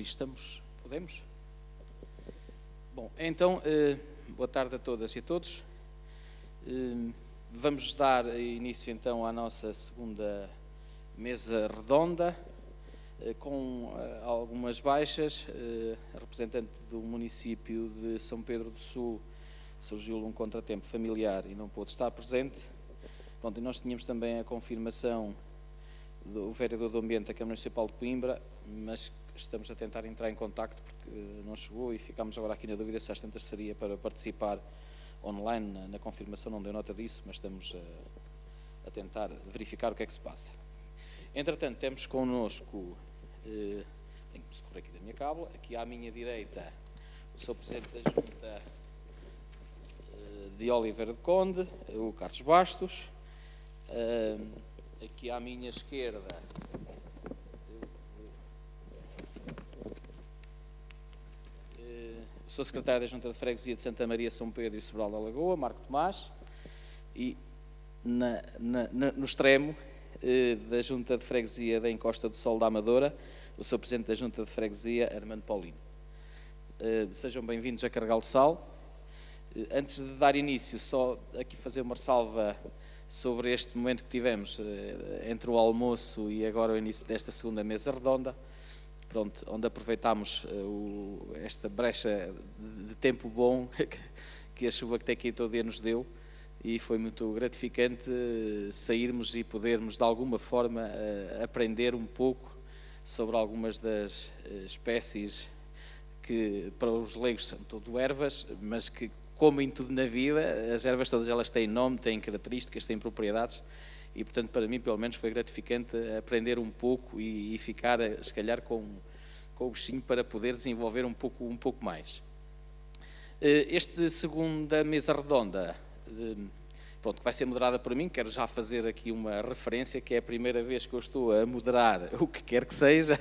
Estamos? Podemos? Bom, então, boa tarde a todas e a todos. Vamos dar início então à nossa segunda mesa redonda, com algumas baixas. A representante do município de São Pedro do Sul surgiu um contratempo familiar e não pôde estar presente. Pronto, e nós tínhamos também a confirmação do vereador do Ambiente da Câmara Municipal de Coimbra, mas estamos a tentar entrar em contacto porque não chegou e ficámos agora aqui na dúvida se às tantas seria para participar online. Na confirmação não deu nota disso, mas estamos a tentar verificar o que é que se passa. Entretanto, temos connosco, tenho que me socorrer aqui da minha cábula, aqui à minha direita, o Sr. Presidente da Junta de Oliveira de Conde, o Carlos Bastos. Aqui à minha esquerda, o Sr. Secretário da Junta de Freguesia de Santa Maria, São Pedro e Sobral da Lagoa, Marco Tomás, e no extremo da Junta de Freguesia da Encosta do Sol da Amadora, o Sr. Presidente da Junta de Freguesia, Armando Paulino. Sejam bem-vindos a Carregal de Sal. Antes de dar início, só aqui fazer uma ressalva sobre este momento que tivemos entre o almoço e agora o início desta segunda mesa redonda, pronto, onde aproveitámos esta brecha de tempo bom que a chuva que tem aqui todo dia nos deu, e foi muito gratificante sairmos e podermos de alguma forma aprender um pouco sobre algumas das espécies que para os leigos são tudo ervas, mas que, como em tudo na vida, as ervas todas elas têm nome, têm características, têm propriedades, e portanto para mim pelo menos foi gratificante aprender um pouco e ficar se calhar com o bichinho para poder desenvolver um pouco mais. Esta segunda mesa redonda, pronto, que vai ser moderada por mim, quero já fazer aqui uma referência, que é a primeira vez que eu estou a moderar o que quer que seja,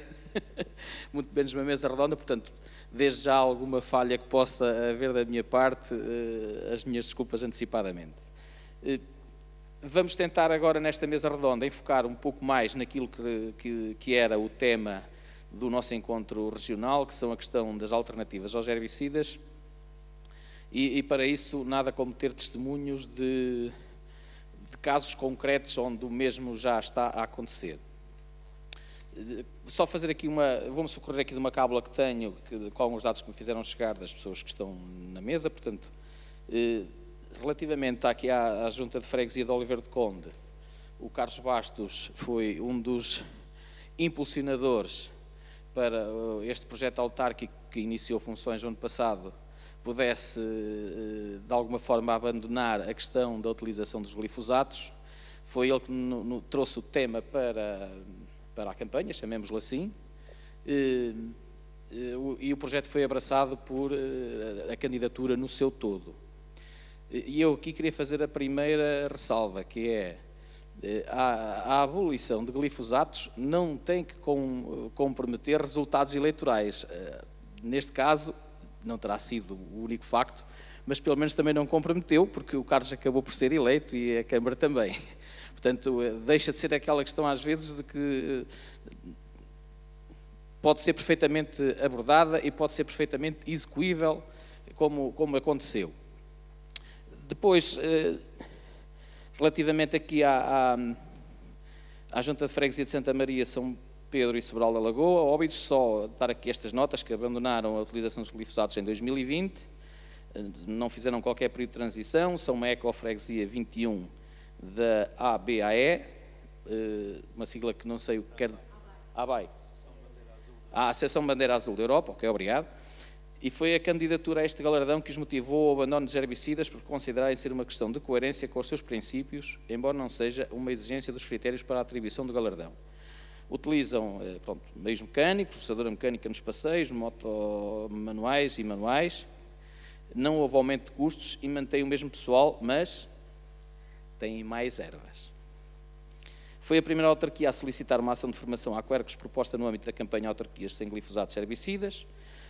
muito menos uma mesa redonda, portanto, desde já alguma falha que possa haver da minha parte, as minhas desculpas antecipadamente. Vamos tentar agora nesta mesa redonda enfocar um pouco mais naquilo que era o tema do nosso encontro regional, que são a questão das alternativas aos herbicidas, e para isso nada como ter testemunhos de casos concretos onde o mesmo já está a acontecer. Só fazer aqui vou-me socorrer aqui de uma cábula que tenho, com alguns dados que me fizeram chegar das pessoas que estão na mesa, portanto, relativamente aqui à Junta de Freguesia de Oliveira de Conde, o Carlos Bastos foi um dos impulsionadores para este projeto autárquico que iniciou funções no ano passado, pudesse de alguma forma abandonar a questão da utilização dos glifosatos. Foi ele que trouxe o tema para a campanha, chamemos-lo assim, e o projeto foi abraçado por a candidatura no seu todo. E eu aqui queria fazer a primeira ressalva, que é a abolição de glifosatos não tem que comprometer resultados eleitorais. Neste caso, não terá sido o único facto, mas pelo menos também não comprometeu, porque o Carlos acabou por ser eleito e a Câmara também. Portanto, deixa de ser aquela questão às vezes de que pode ser perfeitamente abordada e pode ser perfeitamente execuível, como aconteceu. Depois, relativamente aqui à Junta de Freguesia de Santa Maria, São Pedro e Sobral da Lagoa, óbidos, só dar aqui estas notas, que abandonaram a utilização dos glifosatos em 2020, não fizeram qualquer período de transição, são uma eco-freguesia 21 da ABAE, uma sigla que não sei o que quer... ABAE. A Associação Bandeira Azul da Europa, ok, obrigado. E foi a candidatura a este galardão que os motivou ao abandono dos herbicidas por considerarem ser uma questão de coerência com os seus princípios, embora não seja uma exigência dos critérios para a atribuição do galardão. Utilizam meios mecânicos, roçadora mecânica nos passeios, motomanuais e manuais. Não houve aumento de custos e mantém o mesmo pessoal, mas têm mais ervas. Foi a primeira autarquia a solicitar uma ação de formação a quercus proposta no âmbito da campanha Autarquias Sem Glifosatos Herbicidas.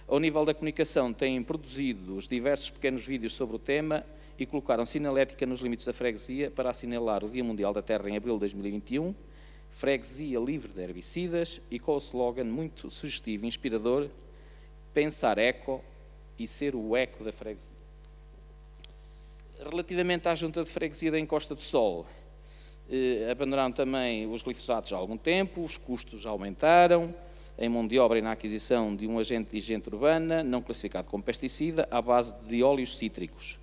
Ao nível da comunicação, têm produzido os diversos pequenos vídeos sobre o tema e colocaram sinalética nos limites da freguesia para assinalar o Dia Mundial da Terra em abril de 2021. freguesia livre de herbicidas e com o slogan muito sugestivo e inspirador, pensar eco e ser o eco da freguesia. Relativamente à junta de freguesia da Encosta do Sol, abandonaram também os glifosatos há algum tempo, os custos aumentaram, em mão de obra e na aquisição de um agente de higiene urbana, não classificado como pesticida, à base de óleos cítricos,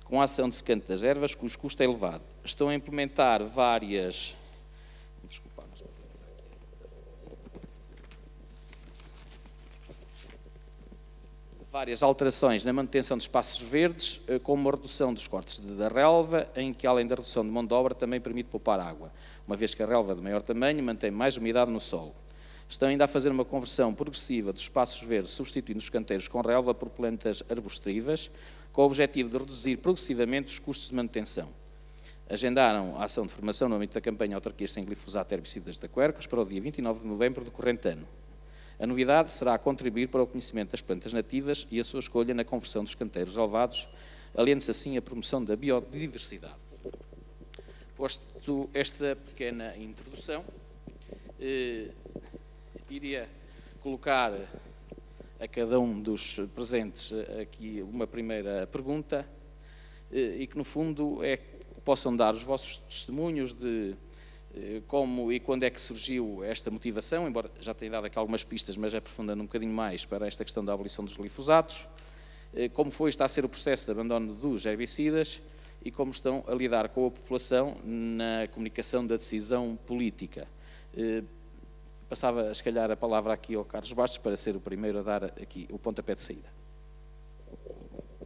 com a ação de secante das ervas, cujo custo é elevado. Estão a implementar várias alterações na manutenção dos espaços verdes, como a redução dos cortes da relva, em que, além da redução de mão de obra, também permite poupar água, uma vez que a relva de maior tamanho mantém mais umidade no solo. Estão ainda a fazer uma conversão progressiva dos espaços verdes, substituindo os canteiros com relva por plantas arbustivas, com o objetivo de reduzir progressivamente os custos de manutenção. Agendaram a ação de formação no âmbito da campanha Autarquias sem glifosato e herbicidas da Quercus para o dia 29 de novembro do corrente ano. A novidade será contribuir para o conhecimento das plantas nativas e a sua escolha na conversão dos canteiros relevados, aliando-se assim à promoção da biodiversidade. Posto esta pequena introdução, iria colocar a cada um dos presentes aqui uma primeira pergunta e que, no fundo, é que possam dar os vossos testemunhos de como e quando é que surgiu esta motivação, embora já tenha dado aqui algumas pistas, mas aprofundando um bocadinho mais para esta questão da abolição dos glifosatos, como está a ser o processo de abandono dos herbicidas e como estão a lidar com a população na comunicação da decisão política. Passava, se calhar, a palavra aqui ao Carlos Bastos para ser o primeiro a dar aqui o pontapé de saída.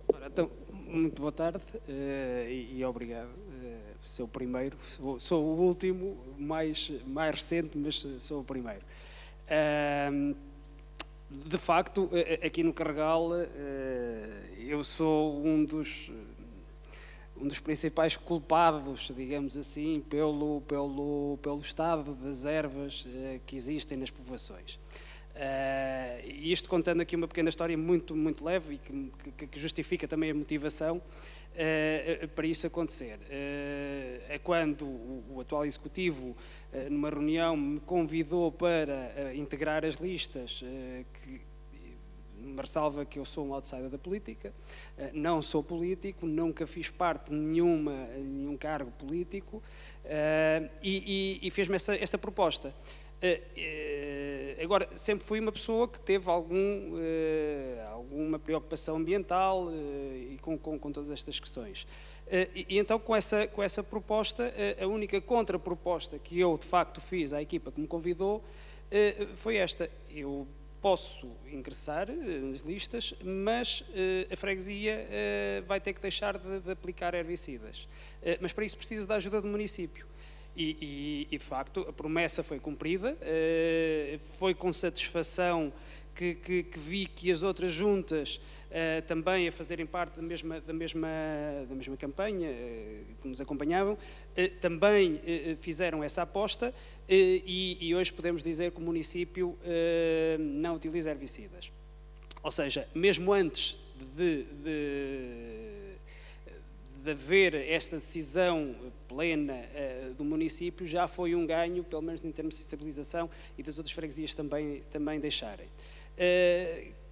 Ora, então, muito boa tarde e obrigado. Sou o primeiro, sou o último, mais recente, mas sou o primeiro. De facto, aqui no Carregal, eu sou um dos principais culpados, digamos assim, pelo estado das ervas que existem nas povoações. E isto contando aqui uma pequena história muito leve e que justifica também a motivação para isso acontecer. É quando o atual Executivo, numa reunião, me convidou para integrar as listas, uma ressalva que eu sou um outsider da política, não sou político, nunca fiz parte de nenhum cargo político, e fez-me essa proposta. Agora, sempre fui uma pessoa que teve alguma preocupação ambiental e com todas estas questões. E então, com essa proposta, a única contraproposta que eu, de facto, fiz à equipa que me convidou foi esta. Eu posso ingressar nas listas, mas a freguesia vai ter que deixar de aplicar herbicidas. Mas para isso preciso da ajuda do município. E de facto, a promessa foi cumprida, foi com satisfação que vi que as outras juntas também a fazerem parte da mesma campanha, que nos acompanhavam, também fizeram essa aposta e hoje podemos dizer que o município não utiliza herbicidas. Ou seja, mesmo antes de haver esta decisão plena do município, já foi um ganho, pelo menos em termos de sensibilização e das outras freguesias também deixarem.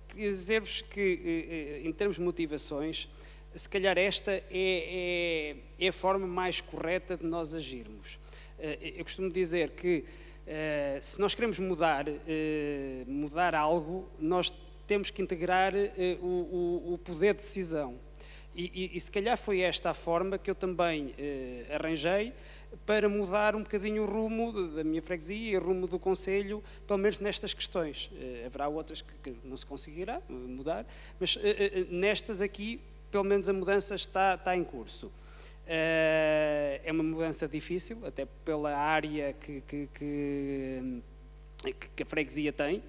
Queria dizer-vos que, em termos de motivações, se calhar esta é a forma mais correta de nós agirmos. Eu costumo dizer que, se nós queremos mudar algo, nós temos que integrar o poder de decisão. E se calhar foi esta a forma que eu também arranjei para mudar um bocadinho o rumo da minha freguesia e o rumo do concelho, pelo menos nestas questões. Haverá outras que não se conseguirá mudar, mas nestas aqui, pelo menos a mudança está em curso. É uma mudança difícil, até pela área que a freguesia tem.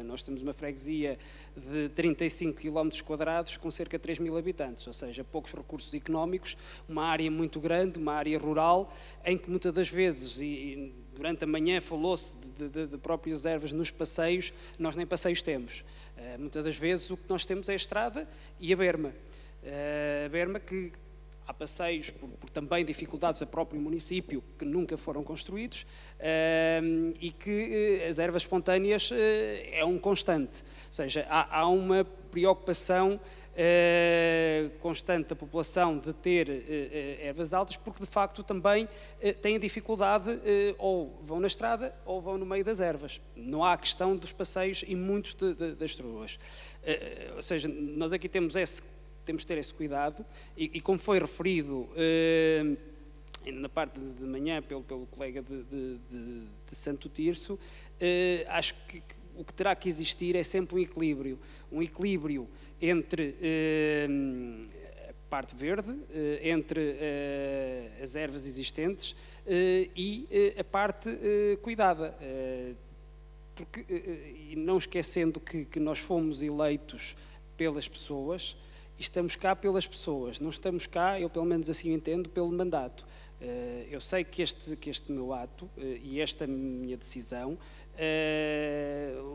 Nós temos uma freguesia de 35 km² com cerca de 3.000 habitantes, ou seja, poucos recursos económicos, uma área muito grande, uma área rural, em que muitas das vezes, e durante a manhã falou-se de próprias ervas nos passeios, nós nem passeios temos. Muitas das vezes o que nós temos é a estrada e a berma. A berma que há passeios por também dificuldades do próprio município que nunca foram construídos, e que as ervas espontâneas é um constante. Ou seja, há uma preocupação constante da população de ter ervas altas, porque de facto também têm dificuldade, ou vão na estrada ou vão no meio das ervas. Não há a questão dos passeios e muitos das ruas. Ou seja, nós aqui temos de ter esse cuidado, e como foi referido na parte de manhã pelo colega de Santo Tirso, acho que o que terá que existir é sempre um equilíbrio entre a parte verde, entre as ervas existentes e a parte cuidada. Porque, e não esquecendo que nós fomos eleitos pelas pessoas, e estamos cá pelas pessoas, não estamos cá, eu pelo menos assim entendo, pelo mandato. Eu sei que este meu ato e esta minha decisão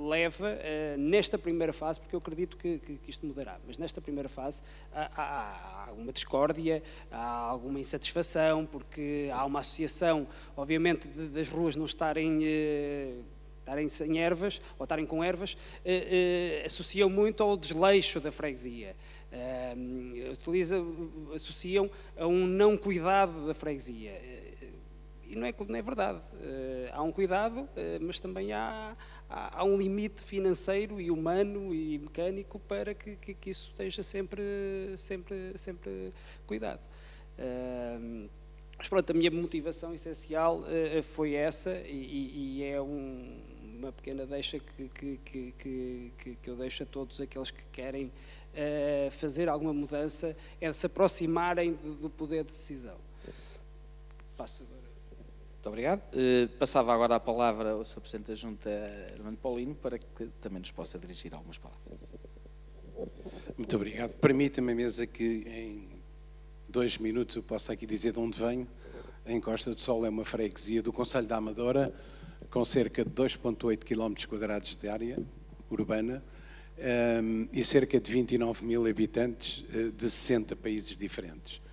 leva, nesta primeira fase, porque eu acredito que isto mudará, mas nesta primeira fase há alguma discórdia, há alguma insatisfação, porque há uma associação, obviamente, das ruas não estarem sem ervas, ou estarem com ervas, associam muito ao desleixo da freguesia. Associam a um não cuidado da freguesia. E não é verdade. Há um cuidado, mas também há um limite financeiro e humano e mecânico para que isso esteja sempre cuidado. Mas pronto, a minha motivação essencial foi essa, e é uma pequena deixa que eu deixo a todos aqueles que querem fazer alguma mudança, é de se aproximarem do poder de decisão. Passo agora. Muito obrigado. Passava agora a palavra ao Sr. Presidente da Junta, Armando Paulino, para que também nos possa dirigir algumas palavras. Muito obrigado. Permita-me, a mesa, que em 2 minutos eu possa aqui dizer de onde venho. A Encosta do Sol é uma freguesia do Concelho da Amadora, com cerca de 2,8 km² de área urbana, e cerca de 29 mil habitantes de 60 países diferentes.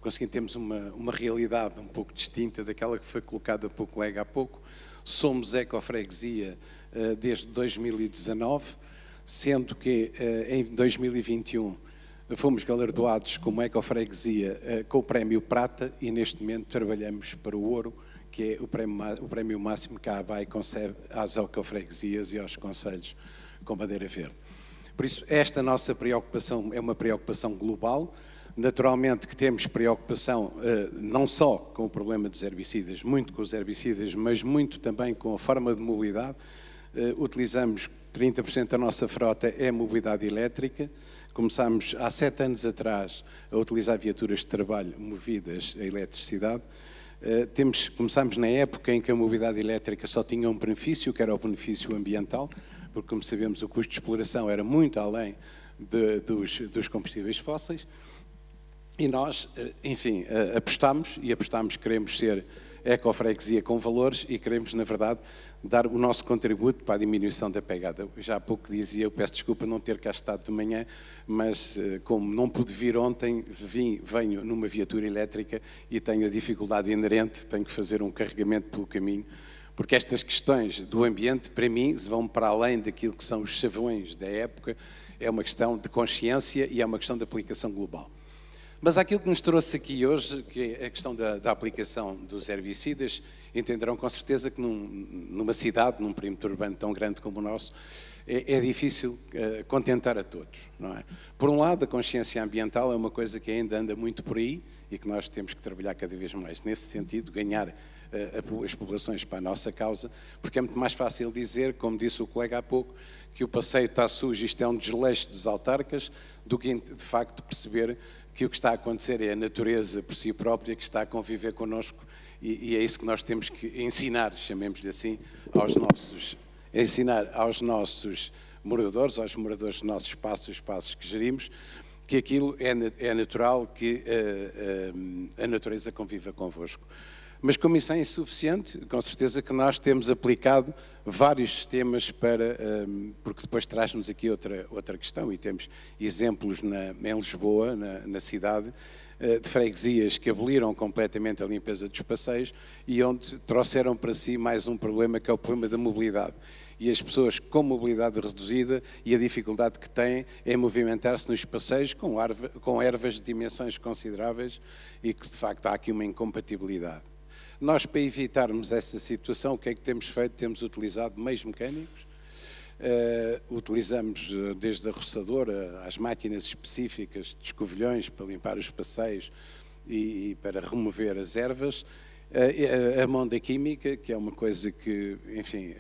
Conseguimos, temos uma realidade um pouco distinta daquela que foi colocada pelo colega há pouco. Somos ecofreguesia desde 2019, sendo que em 2021 fomos galardoados como ecofreguesia com o prémio Prata, e neste momento trabalhamos para o Ouro, que é o prémio máximo que a ABAI concede às ecofreguesias e aos concelhos com bandeira verde. Por isso, esta nossa preocupação é uma preocupação global. Naturalmente que temos preocupação não só com o problema dos herbicidas, muito com os herbicidas, mas muito também com a forma de mobilidade. Utilizamos 30% da nossa frota é mobilidade elétrica. Começámos há 7 anos atrás a utilizar viaturas de trabalho movidas a eletricidade. Começámos na época em que a mobilidade elétrica só tinha um benefício, que era o benefício ambiental, porque, como sabemos, o custo de exploração era muito além dos combustíveis fósseis. E nós, enfim, apostamos, queremos ser ecofreguesia com valores e queremos, na verdade, dar o nosso contributo para a diminuição da pegada. Já há pouco dizia, eu peço desculpa não ter cá estado de manhã, mas como não pude vir ontem, venho numa viatura elétrica e tenho a dificuldade inerente, tenho que fazer um carregamento pelo caminho, porque estas questões do ambiente, para mim, vão para além daquilo que são os chavões da época, é uma questão de consciência e é uma questão de aplicação global. Mas aquilo que nos trouxe aqui hoje, que é a questão da aplicação dos herbicidas, entenderão com certeza que numa cidade, num perímetro urbano tão grande como o nosso, é difícil contentar a todos, não é? Por um lado, a consciência ambiental é uma coisa que ainda anda muito por aí e que nós temos que trabalhar cada vez mais nesse sentido, ganhar as populações para a nossa causa, porque é muito mais fácil dizer, como disse o colega há pouco, que o passeio está sujo, isto é um desleixo dos autarcas, do que de facto perceber que o que está a acontecer é a natureza por si própria que está a conviver connosco, e é isso que nós temos que ensinar, chamemos-lhe assim, aos nossos moradores, aos moradores dos nossos espaços que gerimos, que aquilo é natural, que a natureza conviva convosco. Mas como isso é insuficiente, com certeza que nós temos aplicado vários sistemas porque depois traz-nos aqui outra questão, e temos exemplos em Lisboa, na cidade, de freguesias que aboliram completamente a limpeza dos passeios e onde trouxeram para si mais um problema, que é o problema da mobilidade. E as pessoas com mobilidade reduzida e a dificuldade que têm em movimentar-se nos passeios com ervas de dimensões consideráveis e que, de facto, há aqui uma incompatibilidade. Nós, para evitarmos essa situação, o que é que temos feito? Temos utilizado meios mecânicos, utilizamos desde a roçadora às máquinas específicas de escovilhões para limpar os passeios e para remover as ervas, a monda química, que é uma coisa que, enfim,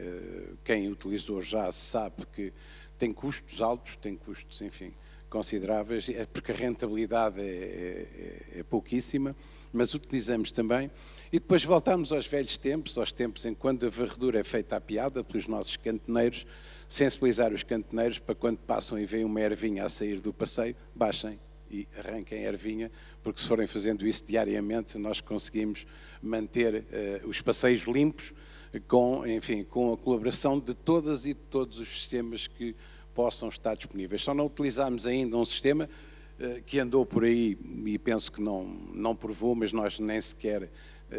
quem utilizou já sabe que tem custos altos, tem custos, enfim, consideráveis, porque a rentabilidade é pouquíssima, mas utilizamos também. E depois voltamos aos velhos tempos, aos tempos em quando a varredura é feita à piada pelos nossos cantoneiros, sensibilizar os cantoneiros para quando passam e veem uma ervinha a sair do passeio, baixem e arranquem a ervinha, porque se forem fazendo isso diariamente, nós conseguimos manter os passeios limpos, enfim, com a colaboração de todas e de todos os sistemas que possam estar disponíveis. Só não utilizámos ainda um sistema que andou por aí e penso que não provou, mas nós nem sequer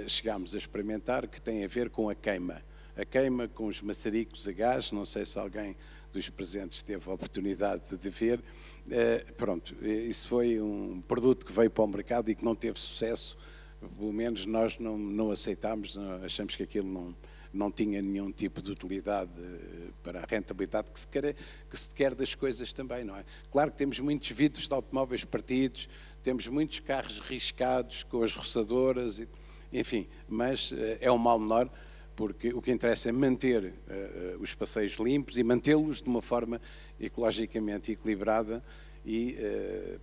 chegámos a experimentar, que tem a ver com a queima. A queima com os maçaricos a gás, não sei se alguém dos presentes teve a oportunidade de ver. Pronto, isso foi um produto que veio para o mercado e que não teve sucesso, pelo menos nós não aceitámos, achamos que aquilo não tinha nenhum tipo de utilidade para a rentabilidade que se quer das coisas também, não é? Claro que temos muitos vidros de automóveis partidos, temos muitos carros riscados com as roçadoras, enfim, mas é um mal menor, porque o que interessa é manter os passeios limpos e mantê-los de uma forma ecologicamente equilibrada e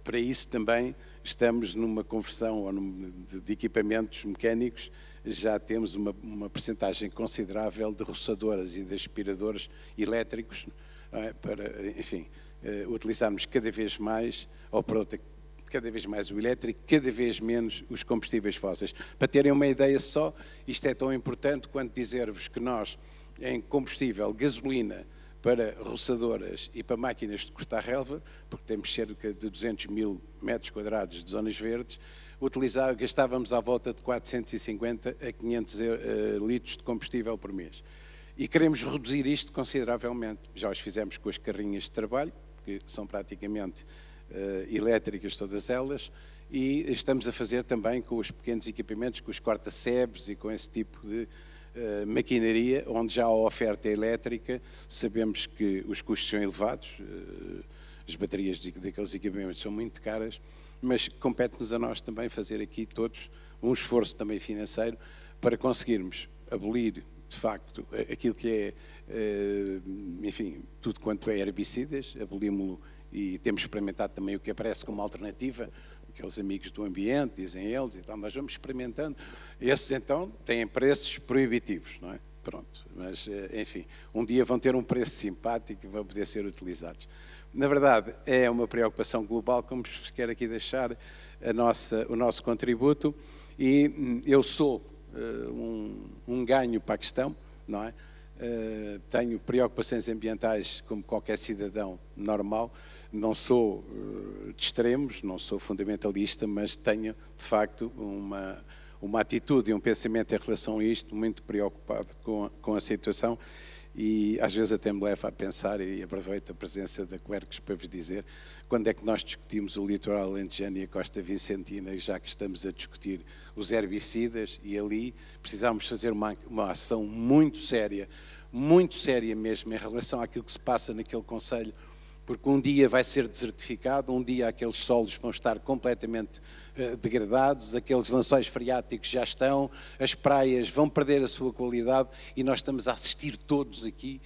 para isso também estamos numa conversão de equipamentos mecânicos, já temos uma percentagem considerável de roçadoras e de aspiradores elétricos para, enfim, utilizarmos cada vez mais, ou para outra, cada vez mais o elétrico, cada vez menos os combustíveis fósseis. Para terem uma ideia só, isto é tão importante quanto dizer-vos que nós, em combustível, gasolina, para roçadoras e para máquinas de cortar relva, porque temos cerca de 200 mil metros quadrados de zonas verdes, gastávamos à volta de 450 a 500 litros de combustível por mês. E queremos reduzir isto consideravelmente. Já os fizemos com as carrinhas de trabalho, que são praticamente elétricas todas elas, e estamos a fazer também com os pequenos equipamentos, com os corta-sebes e com esse tipo de maquinaria, onde já há oferta elétrica, sabemos que os custos são elevados, as baterias daqueles equipamentos são muito caras, mas compete-nos a nós também fazer aqui todos um esforço também financeiro para conseguirmos abolir, de facto, aquilo que é, enfim, tudo quanto é herbicidas, abolimos-lo e temos experimentado também o que aparece como alternativa, aqueles amigos do ambiente, dizem eles, e tal, nós vamos experimentando. Esses, então, têm preços proibitivos, não é? Pronto, mas, enfim, um dia vão ter um preço simpático e vão poder ser utilizados. Na verdade, é uma preocupação global, como vos quero aqui deixar o nosso contributo, e eu sou um ganho para a questão, não é? Tenho preocupações ambientais como qualquer cidadão normal, não sou de extremos, não sou fundamentalista, mas tenho, de facto, uma atitude e um pensamento em relação a isto muito preocupado com a situação e às vezes até me leva a pensar, e aproveito a presença da Quercus para vos dizer, quando é que nós discutimos o litoral alentejano e a costa vicentina, já que estamos a discutir os herbicidas, e ali precisamos fazer uma ação muito séria mesmo, em relação àquilo que se passa naquele concelho, porque um dia vai ser desertificado, um dia aqueles solos vão estar completamente degradados, aqueles lençóis freáticos já estão, as praias vão perder a sua qualidade e nós estamos a assistir todos aqui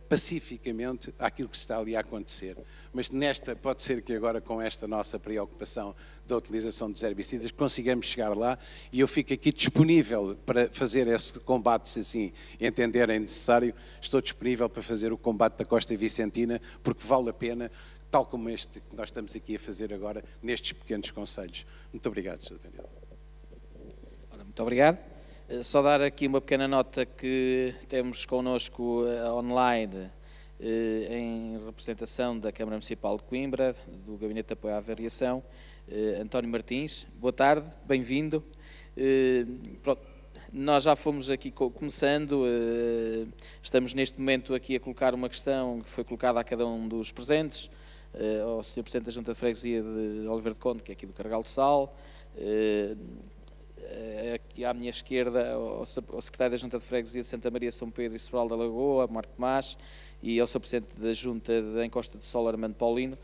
pacificamente àquilo que está ali a acontecer. Mas pode ser que agora com esta nossa preocupação da utilização dos herbicidas consigamos chegar lá e eu fico aqui disponível para fazer esse combate, se assim entenderem necessário, estou disponível para fazer o combate da Costa Vicentina, porque vale a pena, tal como este que nós estamos aqui a fazer agora, nestes pequenos concelhos. Muito obrigado, Sr. Vereador. Muito obrigado. Só dar aqui uma pequena nota que temos connosco online em representação da Câmara Municipal de Coimbra, do Gabinete de Apoio à Variação, António Martins. Boa tarde, bem-vindo. Nós já fomos aqui começando, estamos neste momento aqui a colocar uma questão que foi colocada a cada um dos presentes, ao Sr. Presidente da Junta de Freguesia de Oliveira de Conde, que é aqui do Carregal do Sal, aqui à minha esquerda ao Secretário da Junta de Freguesia de Santa Maria, São Pedro e Sobral da Lagoa, Marco Tomás, e ao Sr. Presidente da Junta da Encosta do Sol, Armando Paulino.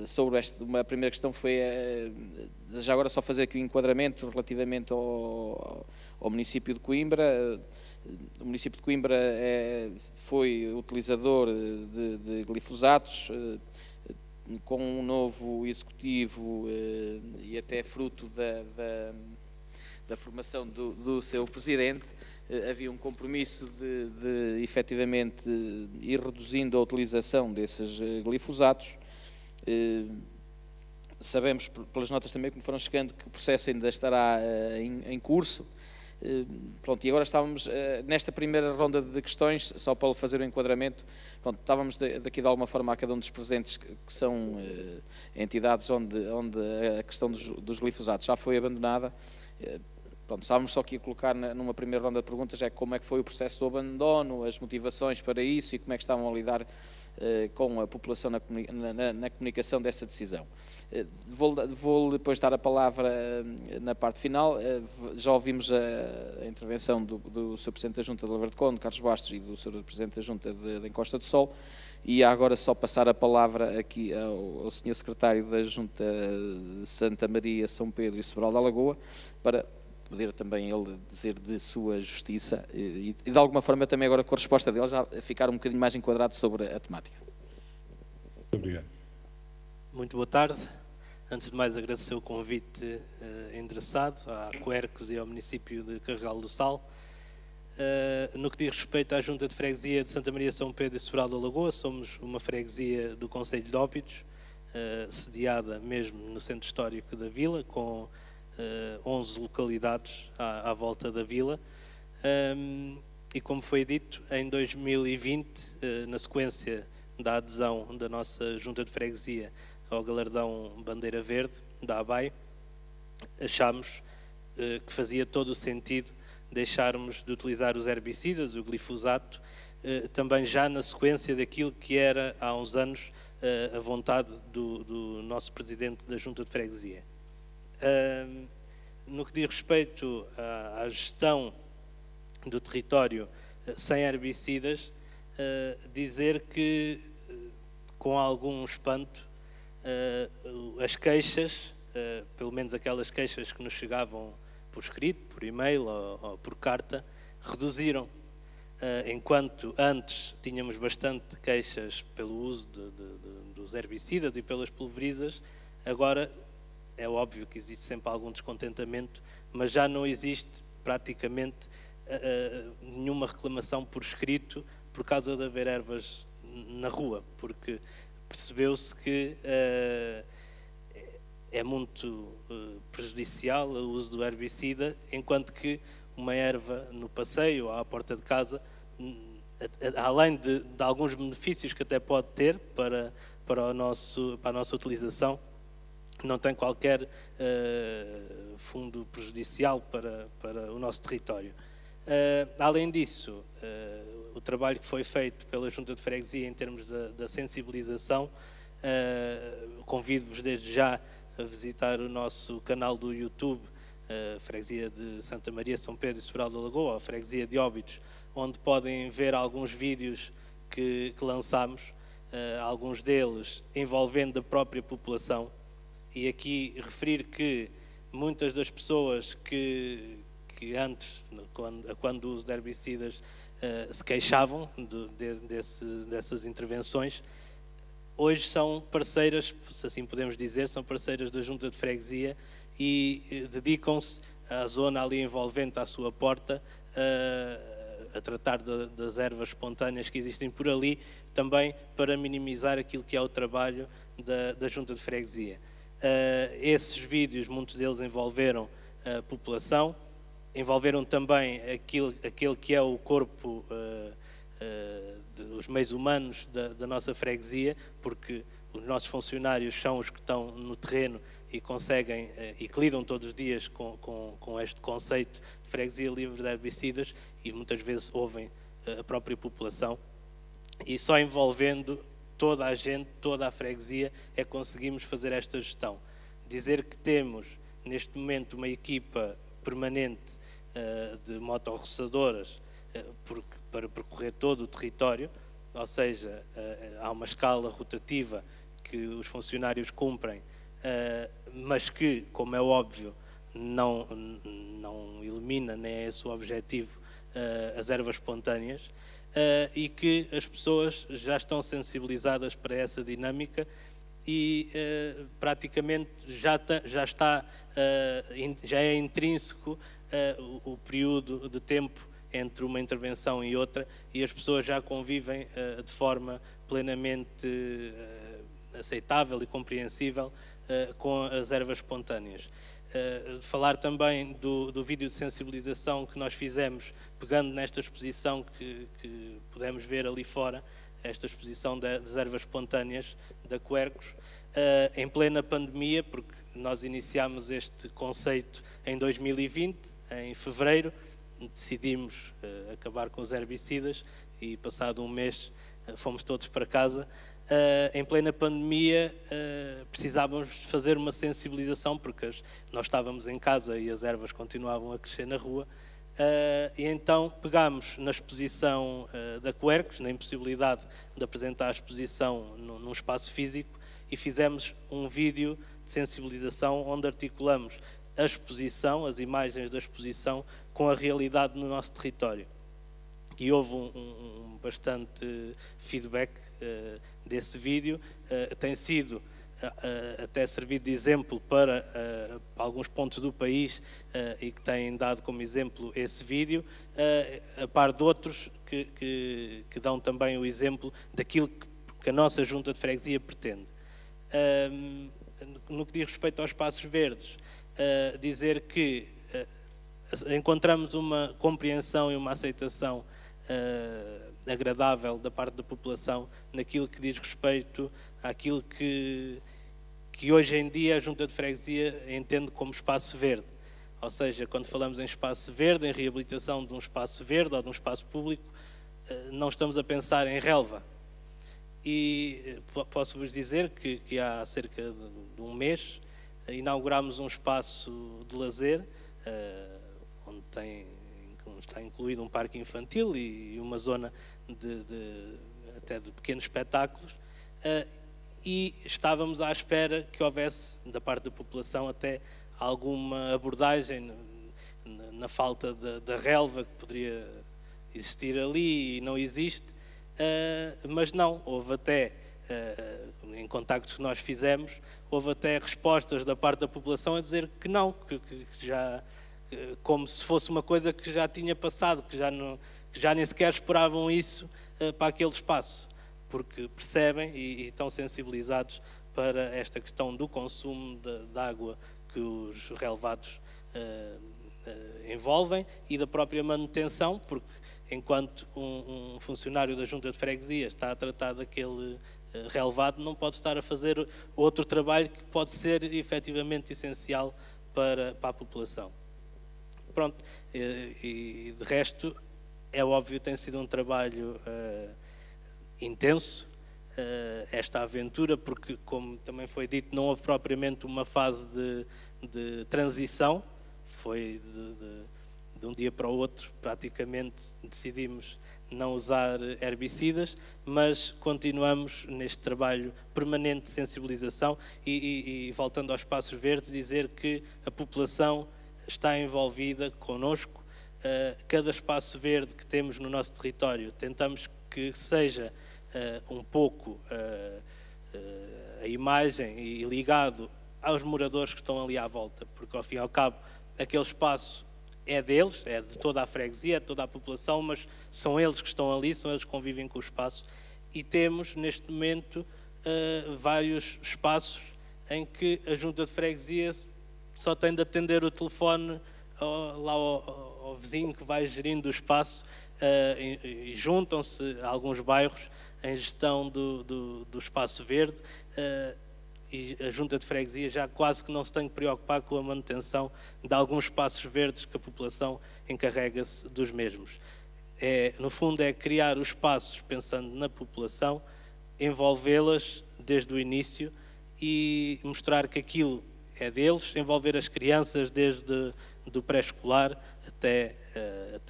Sobre a primeira questão foi, já agora só fazer aqui o enquadramento relativamente ao município de Coimbra. O município de Coimbra foi utilizador de glifosatos, com um novo executivo e até fruto da formação do seu presidente. Havia um compromisso de efetivamente ir reduzindo a utilização desses glifosatos. Sabemos pelas notas também que me foram chegando que o processo ainda estará em curso. Pronto, e agora estávamos nesta primeira ronda de questões, só para fazer o enquadramento. Pronto, estávamos daqui de alguma forma a cada um dos presentes que são entidades onde a questão dos glifosatos já foi abandonada. Pronto, estávamos só aqui a colocar numa primeira ronda de perguntas como é que foi o processo do abandono, as motivações para isso e como é que estavam a lidar com a população na comunicação dessa decisão. Vou depois dar a palavra na parte final. Já ouvimos a intervenção do Sr. Presidente da Junta de Oliveira de Conde, Carlos Bastos, e do Sr. Presidente da Junta da Encosta do Sol, e há agora só passar a palavra aqui ao Sr. Secretário da Junta de Santa Maria, São Pedro e Sobral da Lagoa, para poder também ele dizer de sua justiça e de alguma forma também agora com a resposta dele já ficar um bocadinho mais enquadrado sobre a temática. Muito obrigado. Muito boa tarde. Antes de mais agradecer o convite endereçado à Quercos e ao município de Carregal do Sal. No que diz respeito à Junta de Freguesia de Santa Maria, São Pedro e Sobral da Lagoa, somos uma freguesia do Concelho de Óbidos, sediada mesmo no centro histórico da vila, com 11 localidades à volta da vila, e como foi dito, em 2020, na sequência da adesão da nossa Junta de Freguesia ao galardão Bandeira Verde, da ABAI, achámos que fazia todo o sentido deixarmos de utilizar os herbicidas, o glifosato, também já na sequência daquilo que era há uns anos a vontade do nosso Presidente da Junta de Freguesia. No que diz respeito à gestão do território sem herbicidas, dizer que, com algum espanto, as queixas, pelo menos aquelas queixas que nos chegavam por escrito, por e-mail ou por carta, reduziram. Enquanto antes tínhamos bastante queixas pelo uso dos herbicidas e pelas pulverizas, agora é óbvio que existe sempre algum descontentamento, mas já não existe praticamente nenhuma reclamação por escrito por causa de haver ervas na rua, porque percebeu-se que é muito prejudicial o uso do herbicida, enquanto que uma erva no passeio ou à porta de casa, além de alguns benefícios que até pode ter para a nossa utilização, não tem qualquer fundo prejudicial para o nosso território. Além disso, o trabalho que foi feito pela Junta de Freguesia em termos da sensibilização, convido-vos desde já a visitar o nosso canal do YouTube, Freguesia de Santa Maria, São Pedro e Sobral da Lagoa, a Freguesia de Óbidos, onde podem ver alguns vídeos que lançámos, alguns deles envolvendo a própria população. E aqui referir que muitas das pessoas que antes, quando o uso de herbicidas, se queixavam dessas intervenções, hoje são parceiras, se assim podemos dizer, são parceiras da Junta de Freguesia e dedicam-se à zona ali envolvente à sua porta, a tratar das ervas espontâneas que existem por ali, também para minimizar aquilo que é o trabalho da Junta de Freguesia. Esses vídeos, muitos deles envolveram a população, envolveram também aquele que é o corpo, os meios humanos da nossa freguesia, porque os nossos funcionários são os que estão no terreno e conseguem, e que lidam todos os dias com este conceito de freguesia livre de herbicidas e muitas vezes ouvem a própria população, e só envolvendo toda a gente, toda a freguesia, é que conseguimos fazer esta gestão. Dizer que temos neste momento uma equipa permanente de motorroçadoras para percorrer todo o território, ou seja, há uma escala rotativa que os funcionários cumprem, mas que, como é óbvio, não elimina, nem é esse o objetivo, as ervas espontâneas, e que as pessoas já estão sensibilizadas para essa dinâmica e praticamente já é intrínseco o período de tempo entre uma intervenção e outra, e as pessoas já convivem de forma plenamente aceitável e compreensível com as ervas espontâneas. Falar também do vídeo de sensibilização que nós fizemos, pegando nesta exposição que pudemos ver ali fora, esta exposição das ervas espontâneas da Quercus, em plena pandemia, porque nós iniciámos este conceito em 2020, em fevereiro, decidimos acabar com os herbicidas e passado um mês fomos todos para casa. Em plena pandemia precisávamos fazer uma sensibilização porque nós estávamos em casa e as ervas continuavam a crescer na rua, e então pegámos na exposição da Quercus, na impossibilidade de apresentar a exposição num espaço físico, e fizemos um vídeo de sensibilização onde articulamos a exposição, as imagens da exposição, com a realidade no nosso território. E houve um bastante feedback desse vídeo, tem sido até servido de exemplo para alguns pontos do país e que têm dado como exemplo esse vídeo, a par de outros que dão também o exemplo daquilo que a nossa Junta de Freguesia pretende. No que diz respeito aos espaços verdes, dizer que encontramos uma compreensão e uma aceitação agradável da parte da população naquilo que diz respeito àquilo que hoje em dia a Junta de Freguesia entende como espaço verde. Ou seja, quando falamos em espaço verde, em reabilitação de um espaço verde ou de um espaço público, não estamos a pensar em relva. E posso-vos dizer que há cerca de um mês inaugurámos um espaço de lazer, onde está incluído um parque infantil e uma zona até de pequenos espetáculos, e estávamos à espera que houvesse, da parte da população, até alguma abordagem na falta da relva que poderia existir ali e não existe, mas não, houve até, em contactos que nós fizemos, houve até respostas da parte da população a dizer que não, que já, como se fosse uma coisa que já tinha passado, que já nem sequer esperavam isso para aquele espaço, porque percebem e estão sensibilizados para esta questão do consumo de água que os relevados envolvem e da própria manutenção, porque enquanto um funcionário da Junta de Freguesia está a tratar daquele relevado, não pode estar a fazer outro trabalho que pode ser efetivamente essencial para a população. Pronto, e de resto, é óbvio, tem sido um trabalho intenso, esta aventura, porque, como também foi dito, não houve propriamente uma fase de transição, foi de um dia para o outro, praticamente decidimos não usar herbicidas, mas continuamos neste trabalho permanente de sensibilização e voltando aos espaços verdes, dizer que a população está envolvida connosco. Cada espaço verde que temos no nosso território, tentamos que seja um pouco a imagem e ligado aos moradores que estão ali à volta, porque ao fim e ao cabo aquele espaço é deles, é de toda a freguesia, é de toda a população, mas são eles que estão ali, são eles que convivem com o espaço, e temos neste momento vários espaços em que a Junta de Freguesia só tem de atender o telefone lá ao vizinho que vai gerindo o espaço, e juntam-se alguns bairros em gestão do espaço verde, e a Junta de Freguesia já quase que não se tem que preocupar com a manutenção de alguns espaços verdes que a população encarrega-se dos mesmos. No fundo, é criar os espaços pensando na população, envolvê-las desde o início e mostrar que aquilo é deles, envolver as crianças desde do pré-escolar até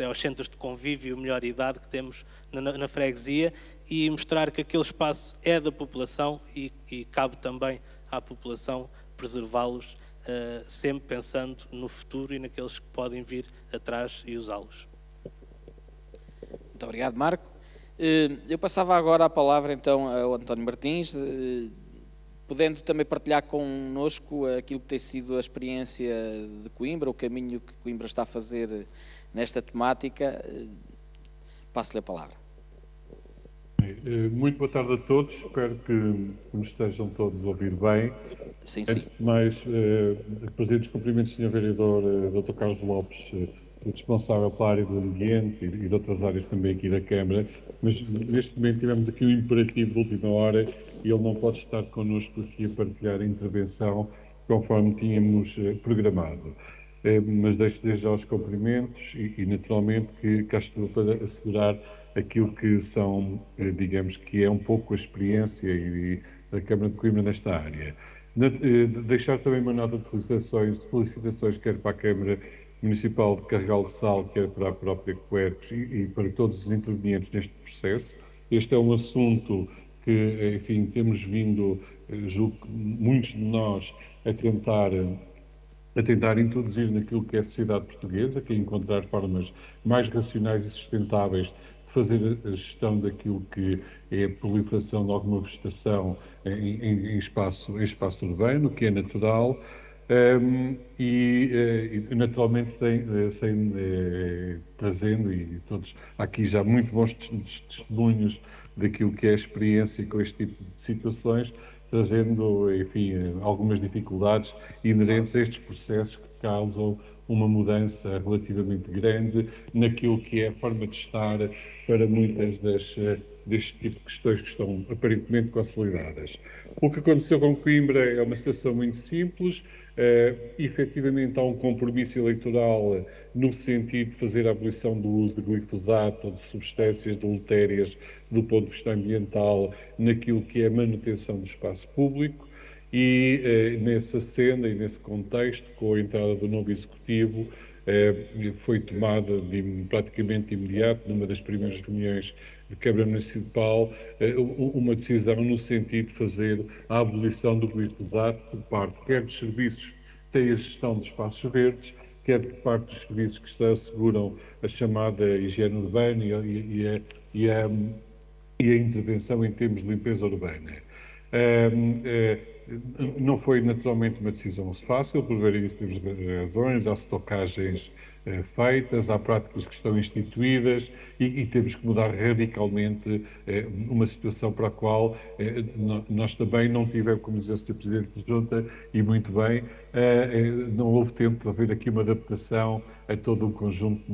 aos centros de convívio e melhor idade que temos na freguesia, e mostrar que aquele espaço é da população e cabe também à população preservá-los, sempre pensando no futuro e naqueles que podem vir atrás e usá-los. Muito obrigado, Marco. Eu passava agora a palavra então ao António Martins, podendo também partilhar connosco aquilo que tem sido a experiência de Coimbra, o caminho que Coimbra está a fazer nesta temática. Passo-lhe a palavra. Muito boa tarde a todos, espero que nos estejam todos a ouvir bem. Sim, Antes de mais, presentes cumprimentos, Sr. Vereador Dr. Carlos Lopes, responsável pela área do ambiente e de outras áreas também aqui da Câmara, mas neste momento tivemos aqui um imperativo de última hora e ele não pode estar connosco aqui a partilhar a intervenção conforme tínhamos programado. Mas deixo desde já os cumprimentos e naturalmente que cá estou para assegurar aquilo que são, digamos, que é um pouco a experiência da Câmara de Coimbra nesta área. Deixar também uma nota de felicitações quer para a Câmara Municipal de Carregal de Sal, quer para a própria Quercus e para todos os intervenientes neste processo. Este é um assunto que, enfim, temos vindo, julgo que muitos de nós, a tentar introduzir naquilo que é a sociedade portuguesa, que é encontrar formas mais racionais e sustentáveis de fazer a gestão daquilo que é a proliferação de alguma vegetação em espaço urbano, que é natural, e naturalmente trazendo, e todos há aqui já muito bons testemunhos daquilo que é a experiência com este tipo de situações, trazendo, enfim, algumas dificuldades inerentes a estes processos que causam uma mudança relativamente grande naquilo que é a forma de estar para muitas deste tipo de questões que estão aparentemente consolidadas. O que aconteceu com Coimbra é uma situação muito simples. Efetivamente há um compromisso eleitoral no sentido de fazer a abolição do uso de glifosato ou de substâncias deletérias do ponto de vista ambiental naquilo que é a manutenção do espaço público e nessa senda e nesse contexto, com a entrada do novo Executivo, foi tomada praticamente de imediato, numa das primeiras reuniões de Câmara Municipal, uma decisão no sentido de fazer a abolição do glifosato por parte quer dos serviços que têm a gestão de espaços verdes, quer por parte dos serviços que asseguram a chamada higiene urbana e a intervenção em termos de limpeza urbana. Não foi naturalmente uma decisão fácil, por varias razões, há estocagens feitas, há práticas que estão instituídas e temos que mudar radicalmente uma situação para a qual nós também não tivemos, como dizia o Sr. Presidente da Junta, e muito bem, não houve tempo para haver aqui uma adaptação a todo um conjunto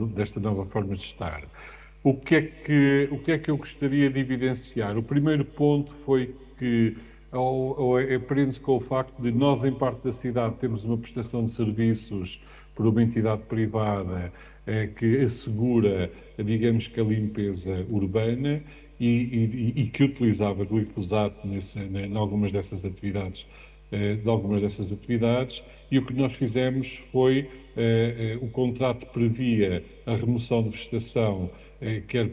desta nova forma de estar. O que é que eu gostaria de evidenciar? O primeiro ponto foi que aprende-se com o facto de nós, em parte da cidade, temos uma prestação de serviços por uma entidade privada que assegura, digamos que a limpeza urbana e que utilizava glifosato em algumas dessas atividades, e o que nós fizemos foi, o contrato previa a remoção de vegetação, quer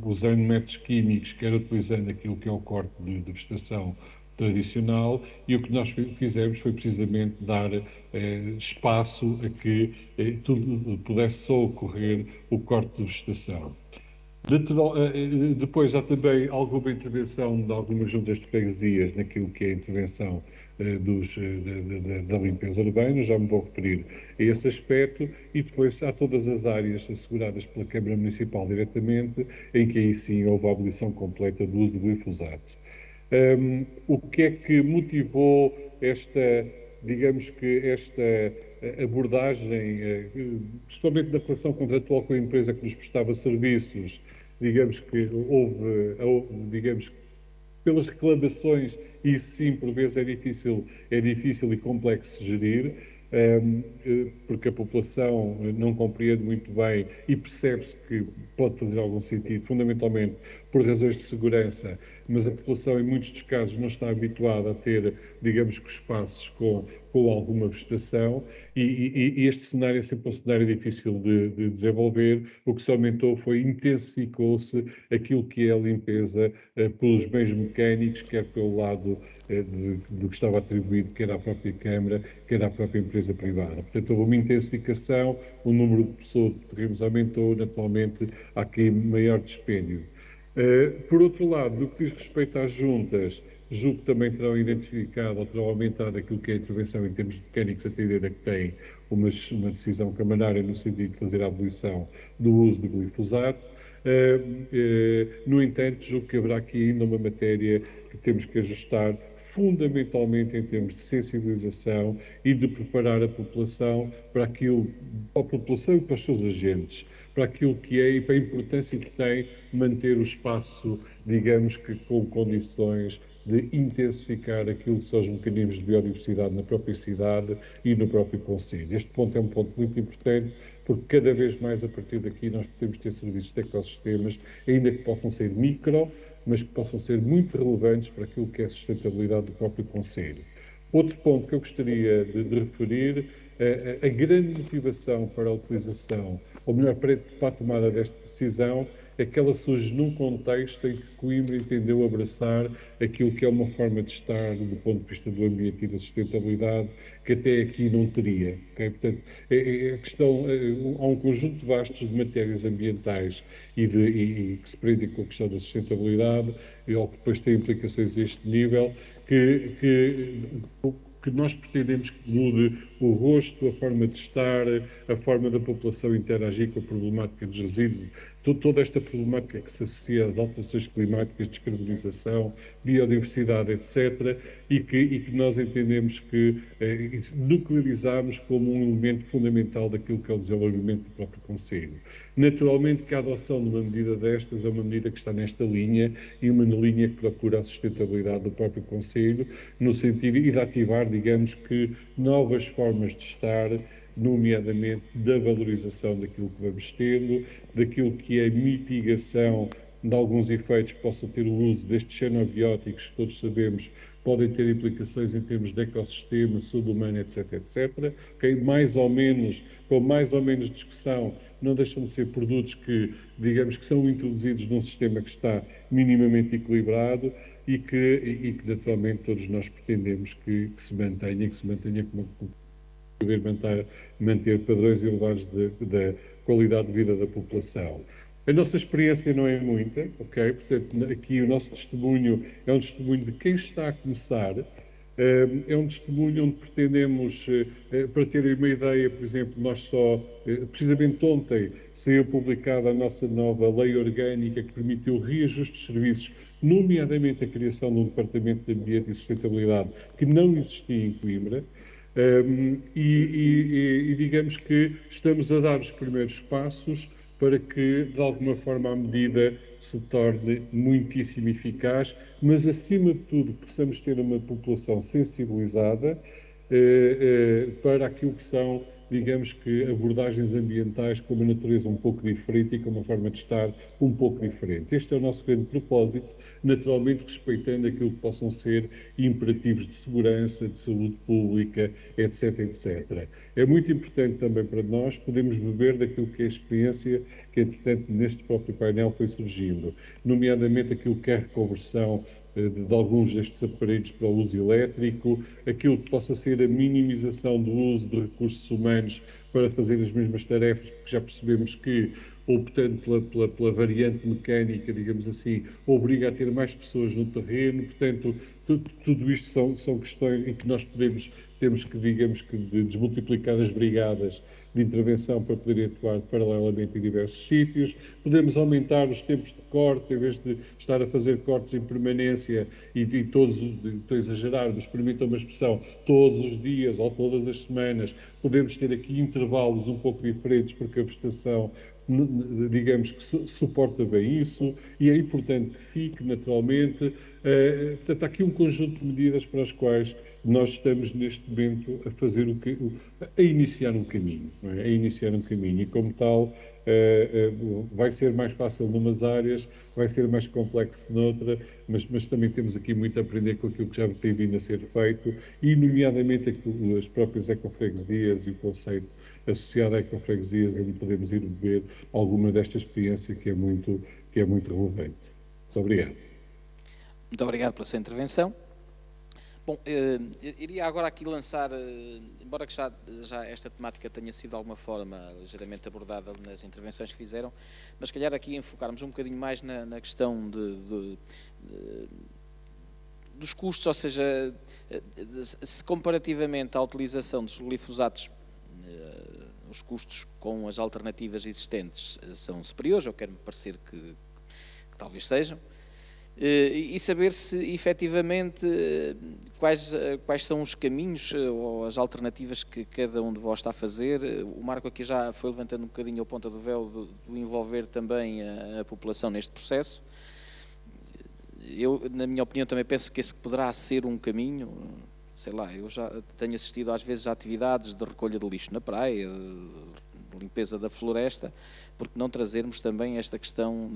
usando métodos químicos, quer utilizando aquilo que é o corte de vegetação tradicional, e o que nós fizemos foi precisamente dar espaço a que tudo pudesse só ocorrer o corte de vegetação. Depois há também alguma intervenção de algumas juntas de freguesias naquilo que é a intervenção da limpeza urbana, já me vou referir a esse aspecto, e depois há todas as áreas asseguradas pela Câmara Municipal diretamente, em que aí sim houve a abolição completa do uso de glifosato. O que é que motivou esta abordagem, principalmente da relação contratual com a empresa que nos prestava serviços? Digamos que pelas reclamações, e sim, por vezes é difícil e complexo de gerir, porque a população não compreende muito bem e percebe-se que pode fazer algum sentido, fundamentalmente por razões de segurança, mas a população em muitos dos casos não está habituada a ter, digamos que, espaços com alguma vegetação, e este cenário é sempre um cenário difícil de desenvolver. O que se aumentou intensificou-se aquilo que é a limpeza pelos meios mecânicos, quer pelo lado do que estava atribuído, quer à própria Câmara, quer à própria empresa privada. Portanto, houve uma intensificação, o número de pessoas de terrenos aumentou, naturalmente há aqui maior dispêndio. Por outro lado, no que diz respeito às juntas, julgo que também terão identificado ou terão aumentado aquilo que é a intervenção em termos mecânicos, a entender a que tem uma decisão camarária no sentido de fazer a abolição do uso do glifosato. No entanto, julgo que haverá aqui ainda uma matéria que temos que ajustar, fundamentalmente em termos de sensibilização e de preparar a população para aquilo, a população e para os seus agentes, para aquilo que é e para a importância que tem manter o espaço, digamos que com condições de intensificar aquilo que são os mecanismos de biodiversidade na própria cidade e no próprio concelho. Este ponto é um ponto muito importante, porque cada vez mais a partir daqui nós podemos ter serviços de ecossistemas, ainda que possam ser micro, mas que possam ser muito relevantes para aquilo que é a sustentabilidade do próprio concelho. Outro ponto que eu gostaria de referir, a grande motivação para a utilização, ou melhor, para a tomada desta decisão, é que ela surge num contexto em que Coimbra entendeu abraçar aquilo que é uma forma de estar do ponto de vista do ambiente e da sustentabilidade que até aqui não teria. Okay? Portanto, há um conjunto vasto de matérias ambientais e que se prendem com a questão da sustentabilidade, ou que depois têm implicações a este nível, que nós pretendemos que mude o rosto, a forma de estar, a forma da população interagir com a problemática dos resíduos, toda esta problemática que se associa às alterações climáticas, descarbonização, biodiversidade, etc., e que nós entendemos que nuclearizamos como um elemento fundamental daquilo que é o desenvolvimento do próprio concelho. Naturalmente que a adoção de uma medida destas é uma medida que está nesta linha e uma linha que procura a sustentabilidade do próprio concelho, no sentido de ativar, digamos que, novas formas de estar, nomeadamente da valorização daquilo que vamos tendo, daquilo que é mitigação de alguns efeitos que possam ter o uso destes xenobióticos, que todos sabemos podem ter implicações em termos de ecossistema, saúde humana, etc, etc. Okay? Com mais ou menos discussão, não deixam de ser produtos que, digamos, que são introduzidos num sistema que está minimamente equilibrado e que naturalmente todos nós pretendemos que se mantenha como poder manter padrões elevados da qualidade de vida da população. A nossa experiência não é muita, ok? Portanto, aqui o nosso testemunho é um testemunho de quem está a começar, é um testemunho onde pretendemos, para terem uma ideia, por exemplo, nós precisamente ontem, saiu publicada a nossa nova lei orgânica que permitiu o reajuste de serviços, nomeadamente a criação de um Departamento de Ambiente e Sustentabilidade que não existia em Coimbra. Digamos que estamos a dar os primeiros passos para que, de alguma forma, a medida se torne muitíssimo eficaz, mas, acima de tudo, possamos ter uma população sensibilizada para aquilo que são, digamos que, abordagens ambientais com uma natureza um pouco diferente e com uma forma de estar um pouco diferente. Este é o nosso grande propósito, naturalmente respeitando aquilo que possam ser imperativos de segurança, de saúde pública, etc, etc. É muito importante também para nós podermos beber daquilo que é a experiência que, entretanto, neste próprio painel foi surgindo, nomeadamente aquilo que é a reconversão de alguns destes aparelhos para o uso elétrico, aquilo que possa ser a minimização do uso de recursos humanos para fazer as mesmas tarefas, porque já percebemos que, optando pela variante mecânica, digamos assim, obriga a ter mais pessoas no terreno. Portanto, tudo isto são questões em que nós temos que, digamos que, desmultiplicar as brigadas de intervenção para poder atuar paralelamente em diversos sítios. Podemos aumentar os tempos de corte, em vez de estar a fazer cortes em permanência e todos, estou a exagerar, mas permitam uma expressão, todos os dias ou todas as semanas, podemos ter aqui intervalos um pouco diferentes, porque a vegetação, digamos que suporta bem isso, e é importante que fique naturalmente Portanto, há aqui um conjunto de medidas para as quais nós estamos neste momento a fazer a iniciar um caminho, não é? A iniciar um caminho, e como tal vai ser mais fácil numas áreas, vai ser mais complexo noutra, mas também temos aqui muito a aprender com aquilo que já tem vindo a ser feito, e nomeadamente as próprias ecofreguesias e o conceito associado a ecofreguesias, onde podemos ir beber alguma desta experiência que é muito relevante. Muito obrigado. Muito obrigado pela sua intervenção. Bom, iria agora aqui lançar, embora que já esta temática tenha sido de alguma forma ligeiramente abordada nas intervenções que fizeram, mas se calhar aqui enfocarmos um bocadinho mais na questão dos custos, ou seja, se comparativamente à utilização dos glifosatos, os custos com as alternativas existentes são superiores, ou quero-me parecer que talvez sejam, e saber se efetivamente quais são os caminhos ou as alternativas que cada um de vós está a fazer. O Marco aqui já foi levantando um bocadinho a ponta do véu do envolver também a população neste processo. Eu, na minha opinião, também penso que esse poderá ser um caminho. Sei lá, eu já tenho assistido às vezes a atividades de recolha de lixo na praia, de limpeza da floresta, porque não trazermos também esta questão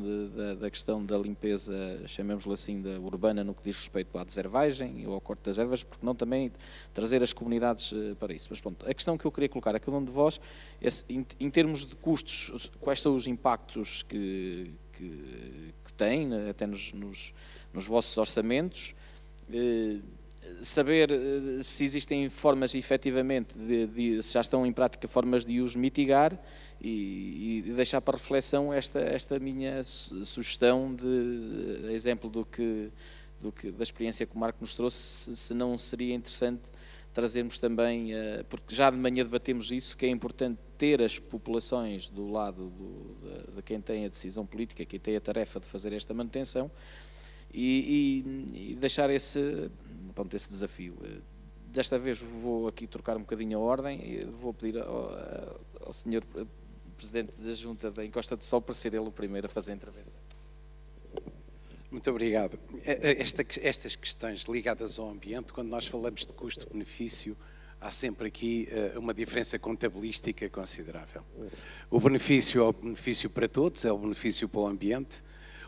da questão da limpeza, chamemos-la assim, da urbana, no que diz respeito à deservagem ou ao corte das ervas, porque não também trazer as comunidades para isso. Mas pronto, a questão que eu queria colocar a cada um de vós é, em termos de custos, quais são os impactos que têm, até nos vossos orçamentos, saber se existem formas, efetivamente, se já estão em prática formas de os mitigar, e deixar para reflexão esta minha sugestão de exemplo da experiência que o Marco nos trouxe, se não seria interessante trazermos também, porque já de manhã debatemos isso, que é importante ter as populações do lado de quem tem a decisão política, quem tem a tarefa de fazer esta manutenção, e deixar esse desafio. Desta vez vou aqui trocar um bocadinho a ordem e vou pedir ao Sr. Presidente da Junta da Encosta do Sol para ser ele o primeiro a fazer a intervenção. Muito obrigado. Estas questões ligadas ao ambiente, quando nós falamos de custo-benefício, há sempre aqui uma diferença contabilística considerável. O benefício é o benefício para todos, é o benefício para o ambiente.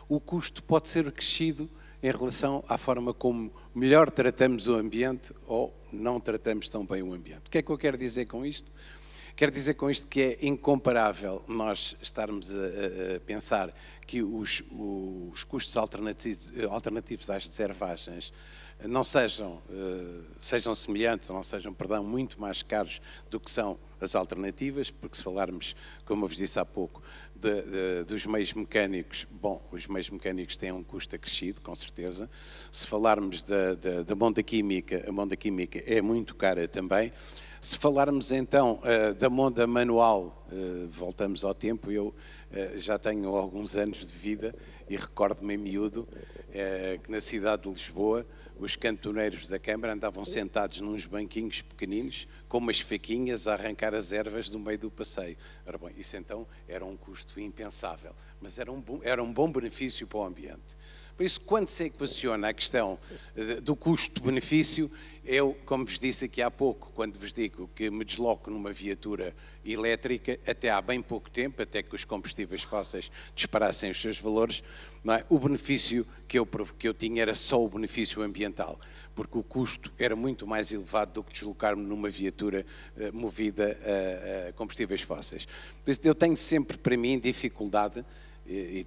O custo pode ser acrescido em relação à forma como melhor tratamos o ambiente ou não tratamos tão bem o ambiente. O que é que eu quero dizer com isto? Quero dizer com isto que é incomparável nós estarmos a pensar que os custos alternativos às deservagens não sejam semelhantes, ou não sejam, perdão, muito mais caros do que são as alternativas, porque se falarmos, como eu vos disse há pouco, dos meios mecânicos, bom, os meios mecânicos têm um custo acrescido, com certeza. Se falarmos da monda química, a monda química é muito cara também. Se falarmos então da monda manual, voltamos ao tempo, eu já tenho alguns anos de vida e recordo-me em miúdo que na cidade de Lisboa os cantoneiros da Câmara andavam sentados nos banquinhos pequeninos com umas faquinhas a arrancar as ervas do meio do passeio. Ora bem, isso então era um custo impensável, mas era um bom benefício para o ambiente. Por isso, quando se equaciona a questão do custo-benefício, eu, como vos disse aqui há pouco, quando vos digo que me desloco numa viatura elétrica, até há bem pouco tempo, até que os combustíveis fósseis disparassem os seus valores, não é? O benefício que eu tinha era só o benefício ambiental, porque o custo era muito mais elevado do que deslocar-me numa viatura movida a combustíveis fósseis. Por isso, eu tenho sempre para mim dificuldade, e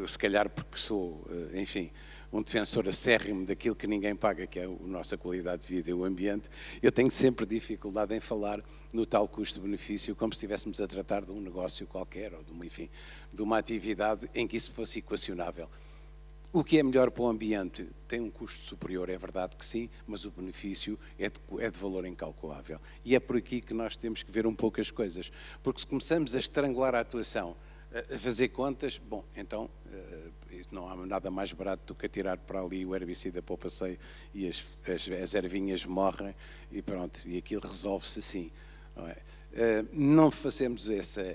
se calhar porque sou, enfim, um defensor acérrimo daquilo que ninguém paga, que é a nossa qualidade de vida e o ambiente, eu tenho sempre dificuldade em falar no tal custo-benefício como se estivéssemos a tratar de um negócio qualquer ou de uma atividade em que isso fosse equacionável. O que é melhor para o ambiente tem um custo superior, é verdade que sim, mas o benefício é de valor incalculável. E é por aqui que nós temos que ver um pouco as coisas, porque se começamos a estrangular a atuação, a fazer contas, bom, então não há nada mais barato do que atirar para ali o herbicida para o passeio e as ervinhas morrem e pronto, e aquilo resolve-se assim. Não é?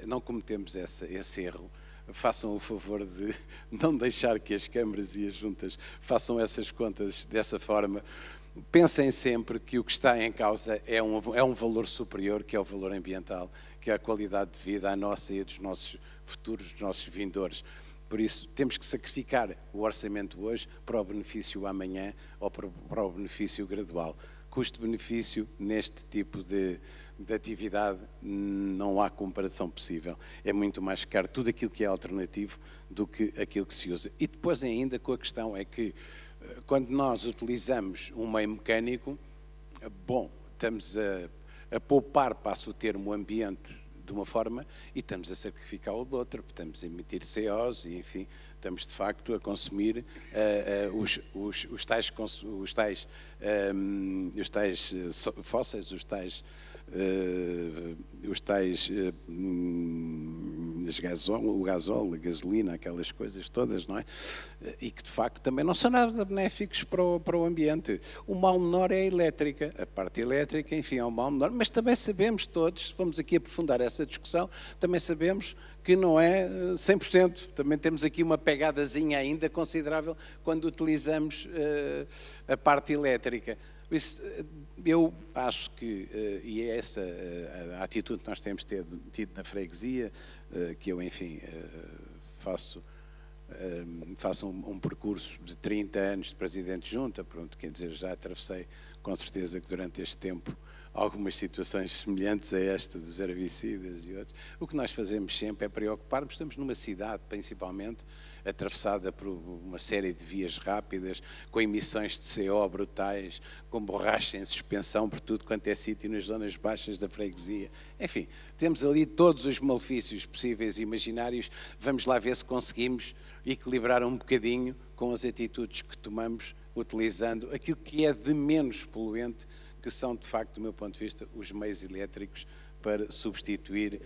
Não cometemos esse erro, façam o favor de não deixar que as câmaras e as juntas façam essas contas dessa forma. Pensem sempre que o que está em causa é um valor superior, que é o valor ambiental, que é a qualidade de vida, a nossa e a dos nossos futuros, dos nossos vindores. Por isso, temos que sacrificar o orçamento hoje para o benefício amanhã ou para o benefício gradual. Custo-benefício, neste tipo de atividade, não há comparação possível. É muito mais caro tudo aquilo que é alternativo do que aquilo que se usa. E depois ainda com a questão é que, quando nós utilizamos um meio mecânico, bom, estamos a poupar, passo o termo, ambiente de uma forma e estamos a sacrificá-lo de outra, estamos a emitir CO2 e, enfim, estamos de facto a consumir os tais fósseis, o gasóleo, a gasolina, aquelas coisas todas, não é? E que de facto também não são nada benéficos para o ambiente. O mal menor é a elétrica, a parte elétrica, enfim, é um mal menor, mas também sabemos todos, se vamos aqui aprofundar essa discussão, também sabemos que não é 100%, também temos aqui uma pegadazinha ainda considerável quando utilizamos a parte elétrica. Isso, eu acho que, e é essa a atitude que nós temos tido na freguesia, que eu, enfim, faço um percurso de 30 anos de Presidente de Junta, pronto, quer dizer, já atravessei com certeza que durante este tempo algumas situações semelhantes a esta dos herbicidas e outros. O que nós fazemos sempre é preocupar-nos, estamos numa cidade, principalmente, atravessada por uma série de vias rápidas, com emissões de CO brutais, com borracha em suspensão por tudo quanto é sítio nas zonas baixas da freguesia. Enfim, temos ali todos os malefícios possíveis e imaginários. Vamos lá ver se conseguimos equilibrar um bocadinho com as atitudes que tomamos, utilizando aquilo que é de menos poluente, que são, de facto, do meu ponto de vista, os meios elétricos para substituir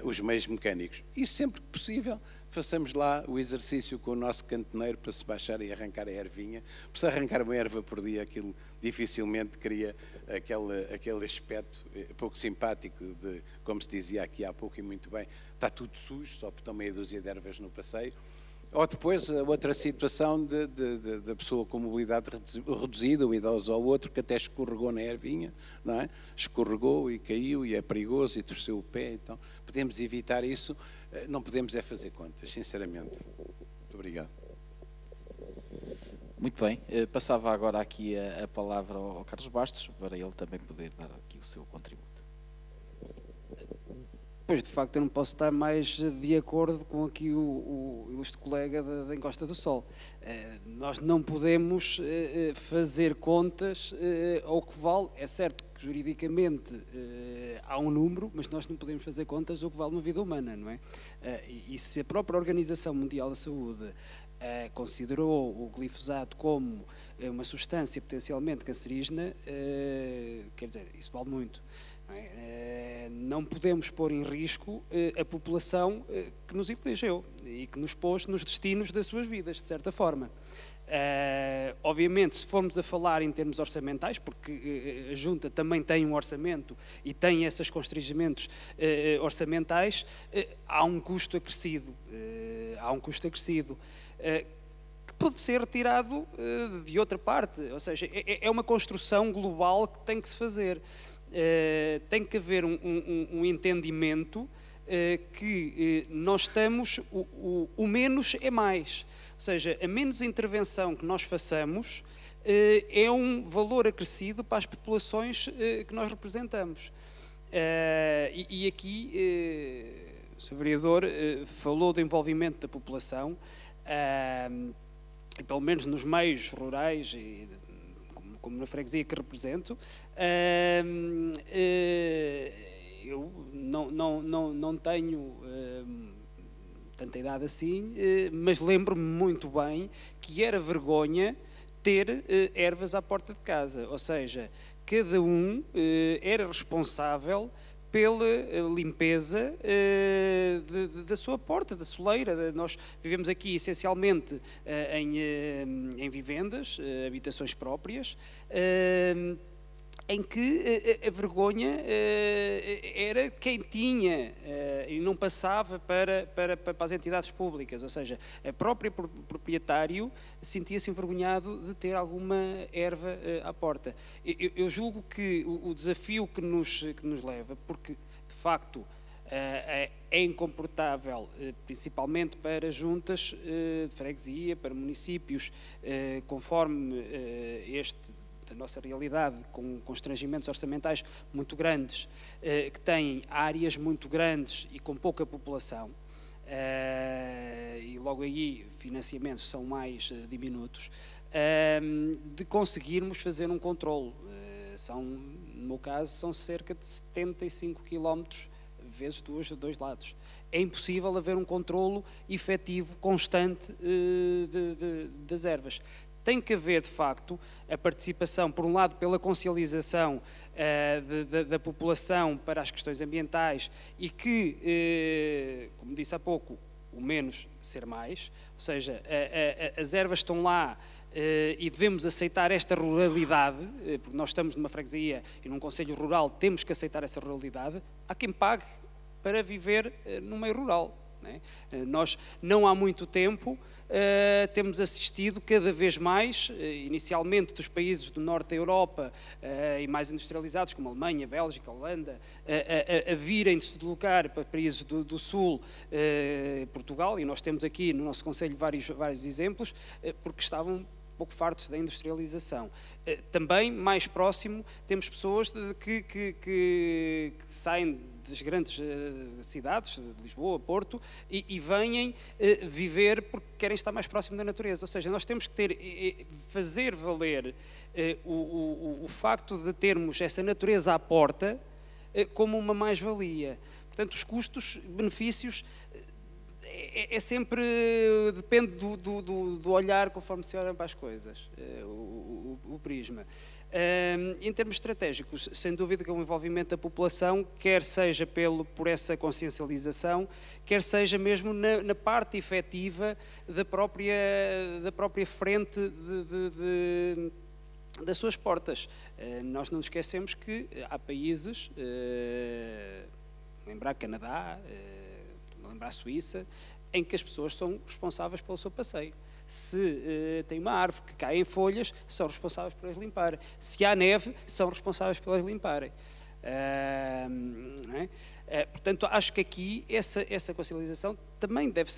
os meios mecânicos. E sempre que possível, façamos lá o exercício com o nosso cantoneiro para se baixar e arrancar a ervinha. Por se arrancar uma erva por dia, aquilo dificilmente cria aquele aspecto pouco simpático de, como se dizia aqui há pouco e muito bem, está tudo sujo, só por estão meia dúzia de ervas no passeio. Ou depois a outra situação da pessoa com mobilidade reduzida, o idoso ou outro, que até escorregou na ervinha, não é? Escorregou e caiu e é perigoso e torceu o pé. Então, podemos evitar isso, não podemos é fazer contas, sinceramente. Muito obrigado. Muito bem, passava agora aqui a palavra ao Carlos Bastos, para ele também poder dar aqui o seu contributo. Pois, de facto, eu não posso estar mais de acordo com aqui o ilustre colega da Encosta do Sol. Nós não podemos fazer contas ao que vale. É certo que juridicamente há um número, mas nós não podemos fazer contas ao que vale uma vida humana, não é? E se a própria Organização Mundial da Saúde considerou o glifosato como uma substância potencialmente cancerígena, quer dizer, isso vale muito. Não podemos pôr em risco a população que nos elegeu e que nos pôs nos destinos das suas vidas, de certa forma. Obviamente, se formos a falar em termos orçamentais, porque a Junta também tem um orçamento e tem esses constrangimentos orçamentais, há um custo acrescido. Que pode ser retirado de outra parte, ou seja, é uma construção global que tem que se fazer. Tem que haver um entendimento que nós estamos, o menos é mais, ou seja, a menos intervenção que nós façamos é um valor acrescido para as populações que nós representamos. E aqui o Sr. Vereador falou do envolvimento da população, pelo menos nos meios rurais e como na freguesia que represento, eu não tenho tanta idade assim, mas lembro-me muito bem que era vergonha ter ervas à porta de casa, ou seja, cada um era responsável pela limpeza da sua porta, da soleira. Nós vivemos aqui essencialmente em vivendas, habitações próprias, em que a vergonha era quem tinha e não passava para as entidades públicas, ou seja, o próprio proprietário sentia-se envergonhado de ter alguma erva à porta. Eu julgo que o desafio que nos leva, porque de facto é incomportável, principalmente para juntas de freguesia, para municípios, conforme da nossa realidade, com constrangimentos orçamentais muito grandes, que têm áreas muito grandes e com pouca população, e logo aí financiamentos são mais diminutos, de conseguirmos fazer um controlo. No meu caso, são cerca de 75 km vezes dois lados. É impossível haver um controlo efetivo, constante das ervas. Tem que haver, de facto, a participação, por um lado, pela consciencialização da população para as questões ambientais e que, como disse há pouco, o menos ser mais, ou seja, as ervas estão lá e devemos aceitar esta ruralidade, porque nós estamos numa freguesia e num concelho rural, temos que aceitar essa ruralidade. Há quem pague para viver no meio rural. Nós, não há muito tempo, temos assistido cada vez mais, inicialmente dos países do norte da Europa e mais industrializados, como Alemanha, Bélgica, Holanda, a virem de se deslocar para países do sul, Portugal, e nós temos aqui no nosso concelho vários exemplos, porque estavam um pouco fartos da industrialização. Também, mais próximo, temos pessoas que saem das grandes cidades, de Lisboa, Porto, e vêm viver porque querem estar mais próximo da natureza. Ou seja, nós temos que fazer valer o facto de termos essa natureza à porta como uma mais-valia. Portanto, os custos, benefícios, sempre depende do olhar conforme se olha para as coisas, o prisma. Em termos estratégicos, sem dúvida que o envolvimento da população, quer seja por essa consciencialização, quer seja mesmo na parte efetiva da própria frente das suas portas. Nós não nos esquecemos que há países, lembrar Canadá, lembrar Suíça, em que as pessoas são responsáveis pelo seu passeio. Se tem uma árvore que cai em folhas, são responsáveis por as limparem. Se há neve, são responsáveis por as limparem. Não é? Portanto, acho que aqui essa consciencialização também deve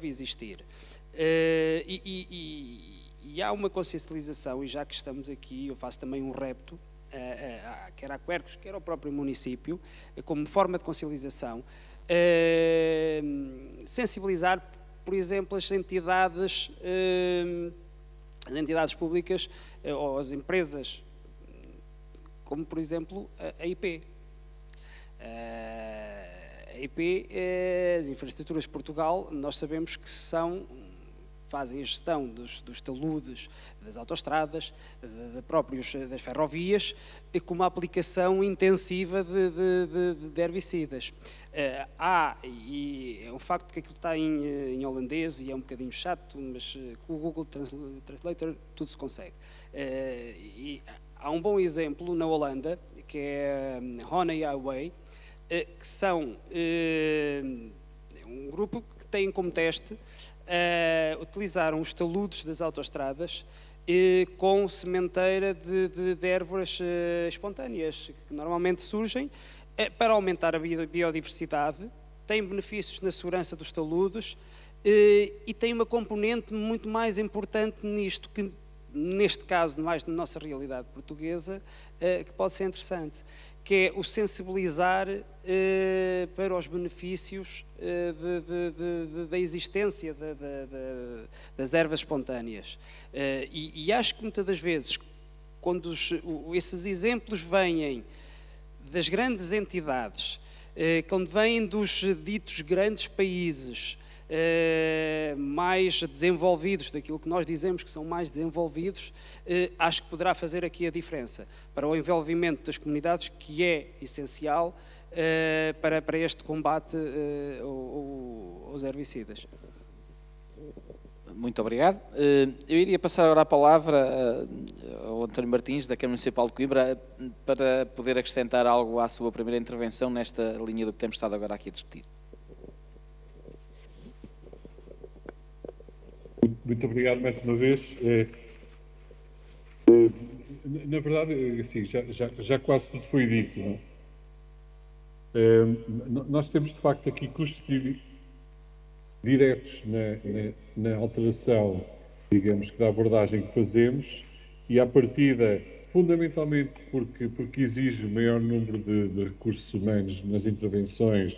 existir. E há uma consciencialização, e já que estamos aqui, eu faço também um repto, quer a Quercus, quer ao próprio município, como forma de consciencialização, sensibilizar, por exemplo, as entidades públicas ou as empresas, como por exemplo a IP. A IP, as infraestruturas de Portugal, nós sabemos que fazem a gestão dos taludes, das autoestradas, das ferrovias, com uma aplicação intensiva de herbicidas. E é um facto que aquilo está em holandês e é um bocadinho chato, mas com o Google Translator tudo se consegue. E há um bom exemplo na Holanda, que é Honey Highway, que são um grupo que tem como teste utilizaram os taludes das autoestradas com sementeira de ervas espontâneas, que normalmente surgem, para aumentar a biodiversidade, tem benefícios na segurança dos taludes e tem uma componente muito mais importante nisto, que neste caso, mais na nossa realidade portuguesa, que pode ser interessante, que é o sensibilizar para os benefícios da existência das ervas espontâneas. E acho que muitas das vezes, quando esses exemplos vêm das grandes entidades, quando vêm dos ditos grandes países mais desenvolvidos, daquilo que nós dizemos que são mais desenvolvidos, acho que poderá fazer aqui a diferença para o envolvimento das comunidades, que é essencial para este combate aos herbicidas. Muito obrigado. Eu iria passar agora a palavra ao António Martins, da Câmara Municipal de Coimbra, para poder acrescentar algo à sua primeira intervenção nesta linha do que temos estado agora aqui a discutir. Muito obrigado mais uma vez. Na verdade, assim, já quase tudo foi dito. Não é? Nós temos, de facto, aqui custos diretos na alteração, digamos, da abordagem que fazemos, e à partida, fundamentalmente porque exige maior número de recursos humanos nas intervenções,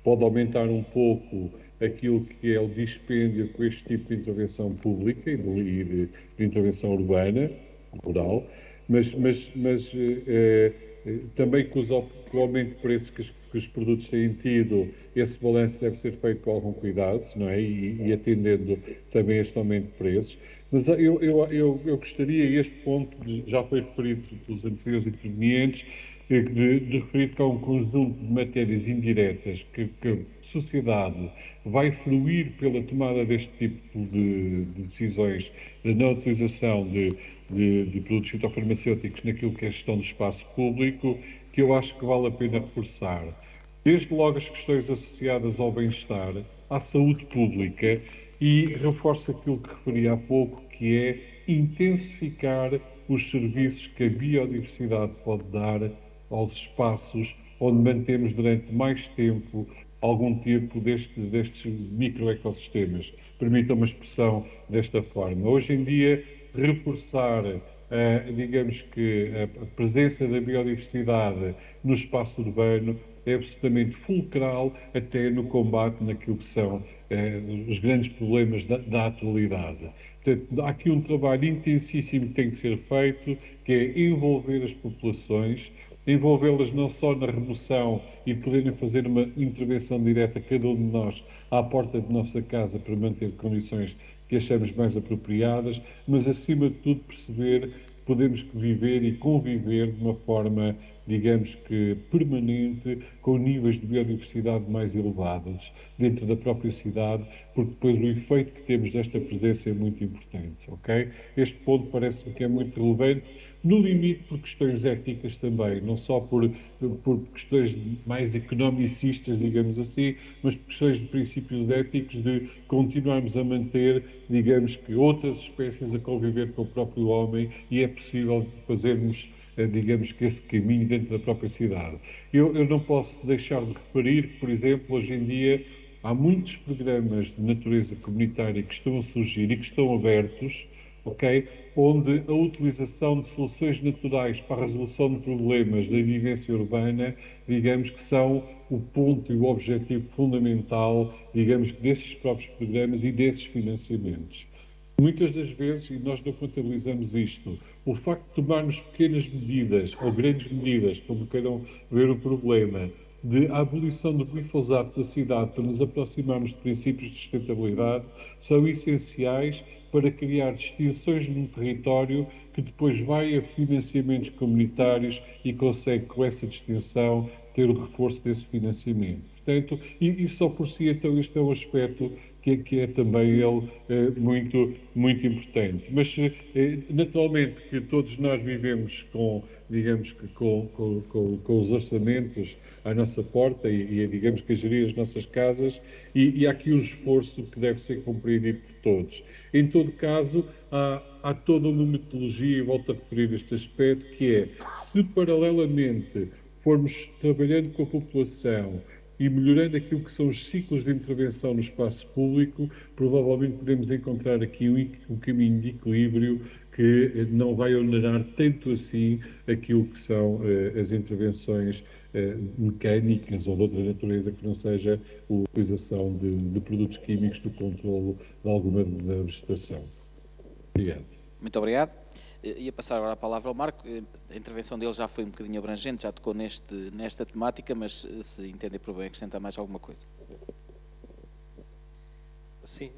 pode aumentar um pouco aquilo que é o dispêndio com este tipo de intervenção pública e de intervenção urbana, rural, mas também com o aumento de preços que os produtos têm tido, esse balanço deve ser feito com algum cuidado, não é? E atendendo também este aumento de preços. Mas eu gostaria, e este ponto já foi referido pelos anteriores intervenientes, de referir que há um conjunto de matérias indiretas que a sociedade vai fruir pela tomada deste tipo de decisões, de não utilização de produtos fitofarmacêuticos naquilo que é a gestão do espaço público, que eu acho que vale a pena reforçar. Desde logo as questões associadas ao bem-estar, à saúde pública, e reforço aquilo que referi há pouco, que é intensificar os serviços que a biodiversidade pode dar aos espaços onde mantemos durante mais tempo algum tipo destes microecossistemas. Permitam uma expressão desta forma. Hoje em dia, reforçar, digamos que, a presença da biodiversidade no espaço urbano é absolutamente fulcral até no combate naquilo que são os grandes problemas da atualidade. Portanto, há aqui um trabalho intensíssimo que tem que ser feito, que é envolver as populações, envolvê-las não só na remoção e poderem fazer uma intervenção direta, cada um de nós, à porta de nossa casa, para manter condições que achamos mais apropriadas, mas, acima de tudo, perceber que podemos viver e conviver de uma forma, digamos que, permanente, com níveis de biodiversidade mais elevados dentro da própria cidade, porque depois o efeito que temos desta presença é muito importante, ok? Este ponto parece-me que é muito relevante, no limite por questões éticas também, não só por questões mais economicistas, digamos assim, mas por questões de princípios éticos de continuarmos a manter, digamos que, outras espécies a conviver com o próprio homem, e é possível fazermos, digamos que, esse caminho dentro da própria cidade. Eu não posso deixar de referir que, por exemplo, hoje em dia há muitos programas de natureza comunitária que estão a surgir e que estão abertos, ok? Onde a utilização de soluções naturais para a resolução de problemas da vivência urbana, digamos que são o ponto e o objetivo fundamental, digamos, desses próprios programas e desses financiamentos. Muitas das vezes, e nós não contabilizamos isto, o facto de tomarmos pequenas medidas ou grandes medidas, como queiram ver o problema, de a abolição do glifosato da cidade para nos aproximarmos de princípios de sustentabilidade, são essenciais para criar distinções num território que depois vai a financiamentos comunitários e consegue, com essa distinção, ter o reforço desse financiamento. Portanto, e só por si, então, este é um aspecto que é também ele muito importante. Mas, naturalmente, que todos nós vivemos com, digamos que, com os orçamentos à nossa porta e digamos que, a gerir as nossas casas, e há aqui um esforço que deve ser compreendido por todos. Em todo caso, há toda uma metodologia, e volto a referir este aspecto, que é, se paralelamente formos trabalhando com a população e melhorando aquilo que são os ciclos de intervenção no espaço público, provavelmente podemos encontrar aqui um caminho de equilíbrio que não vai onerar tanto assim aquilo que são as intervenções mecânicas ou de outra natureza que não seja a utilização de produtos químicos do controlo de alguma da vegetação. Obrigado. Muito obrigado. Ia passar agora a palavra ao Marco. A intervenção dele já foi um bocadinho abrangente, já tocou nesta temática, mas se entender por bem, acrescentar mais alguma coisa. Sim,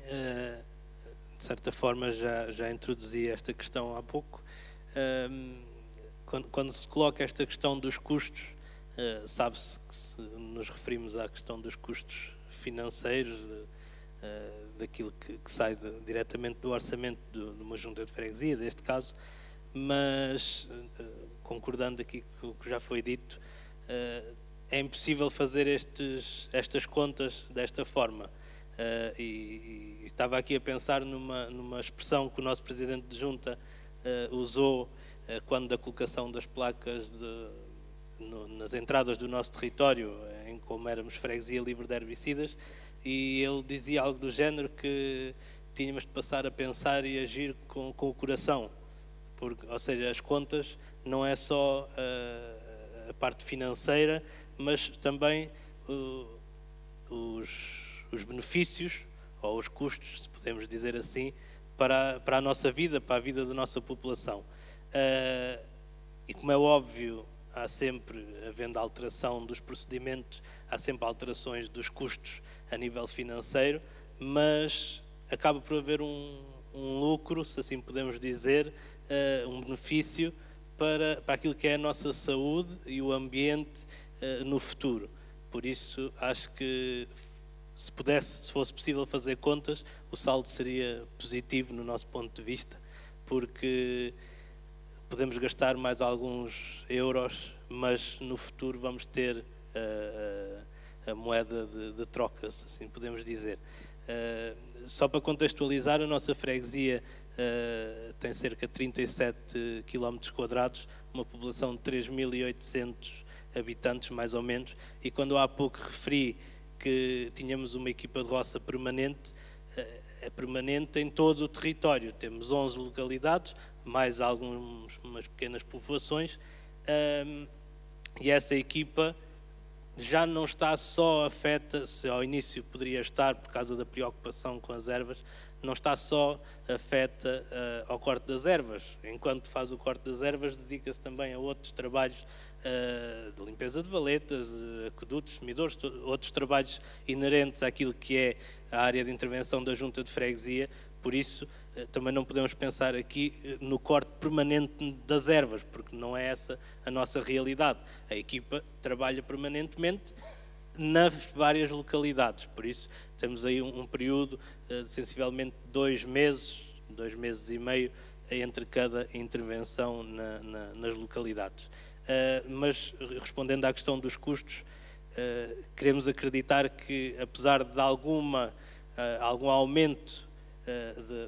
de certa forma já introduzi esta questão há pouco. Quando se coloca esta questão dos custos, sabe-se que, se nos referimos à questão dos custos financeiros, daquilo que sai diretamente do orçamento de uma junta de freguesia, neste caso, mas, concordando aqui com o que já foi dito, é impossível fazer estas contas desta forma. E estava aqui a pensar numa expressão que o nosso Presidente de Junta usou quando da colocação das placas nas entradas do nosso território, em como éramos freguesia livre de herbicidas, e ele dizia algo do género que tínhamos de passar a pensar e agir com o coração, ou seja, as contas não é só a parte financeira, mas também os benefícios, ou os custos, se podemos dizer assim, para a nossa vida, para a vida da nossa população. E como é óbvio, há sempre, havendo alteração dos procedimentos, há sempre alterações dos custos a nível financeiro, mas acaba por haver um lucro, se assim podemos dizer, um benefício para aquilo que é a nossa saúde e o ambiente no futuro. Por isso, acho que se fosse possível fazer contas, o saldo seria positivo no nosso ponto de vista, porque podemos gastar mais alguns euros, mas no futuro vamos ter a moeda de troca, se assim podemos dizer. Só para contextualizar, a nossa freguesia tem cerca de 37 km², uma população de 3.800 habitantes, mais ou menos, e quando há pouco referi que tínhamos uma equipa de roça permanente, é permanente em todo o território. Temos 11 localidades, mais umas pequenas povoações, e essa equipa já não está só afeta, se ao início poderia estar por causa da preocupação com as ervas, não está só afeta ao corte das ervas. Enquanto faz o corte das ervas, dedica-se também a outros trabalhos de limpeza de valetas, aquedutos, semidores, outros trabalhos inerentes àquilo que é a área de intervenção da Junta de Freguesia. Por isso, também não podemos pensar aqui no corte permanente das ervas, porque não é essa a nossa realidade. A equipa trabalha permanentemente nas várias localidades, por isso temos aí um período de sensivelmente 2 meses, 2 meses e meio, entre cada intervenção nas localidades. Mas, respondendo à questão dos custos, queremos acreditar que, apesar de algum aumento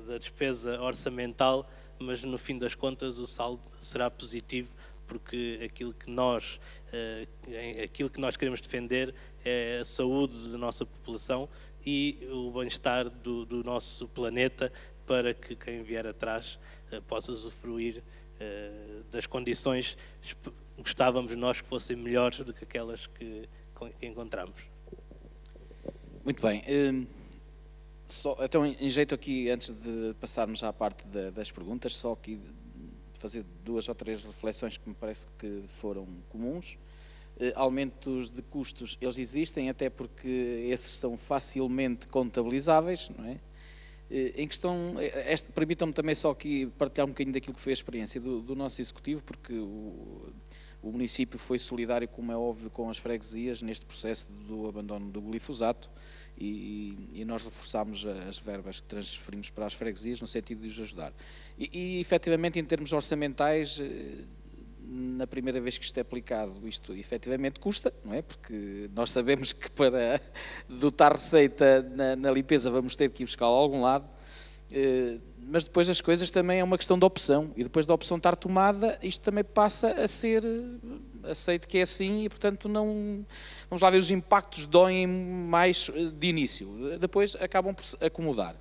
da despesa orçamental, mas no fim das contas o saldo será positivo, porque aquilo que nós queremos defender é a saúde da nossa população e o bem-estar do nosso planeta, para que quem vier atrás possa usufruir das condições que gostávamos nós que fossem melhores do que aquelas que encontramos. Muito bem. Então, em jeito aqui, antes de passarmos à parte das perguntas, só aqui fazer 2 ou 3 reflexões que me parece que foram comuns. Aumentos de custos, eles existem, até porque esses são facilmente contabilizáveis, não é? Em questão, permitam-me também só aqui partilhar um bocadinho daquilo que foi a experiência do nosso executivo, porque o município foi solidário, como é óbvio, com as freguesias neste processo do abandono do glifosato, e nós reforçámos as verbas que transferimos para as freguesias no sentido de os ajudar. E efetivamente, em termos orçamentais, na primeira vez que isto é aplicado, isto efetivamente custa, não é? Porque nós sabemos que para dotar receita na limpeza vamos ter que ir buscar a algum lado, mas depois as coisas também é uma questão de opção, e depois da opção estar tomada, isto também passa a ser aceito que é assim, e portanto não... Vamos lá ver, os impactos doem mais de início, depois acabam por se acomodar.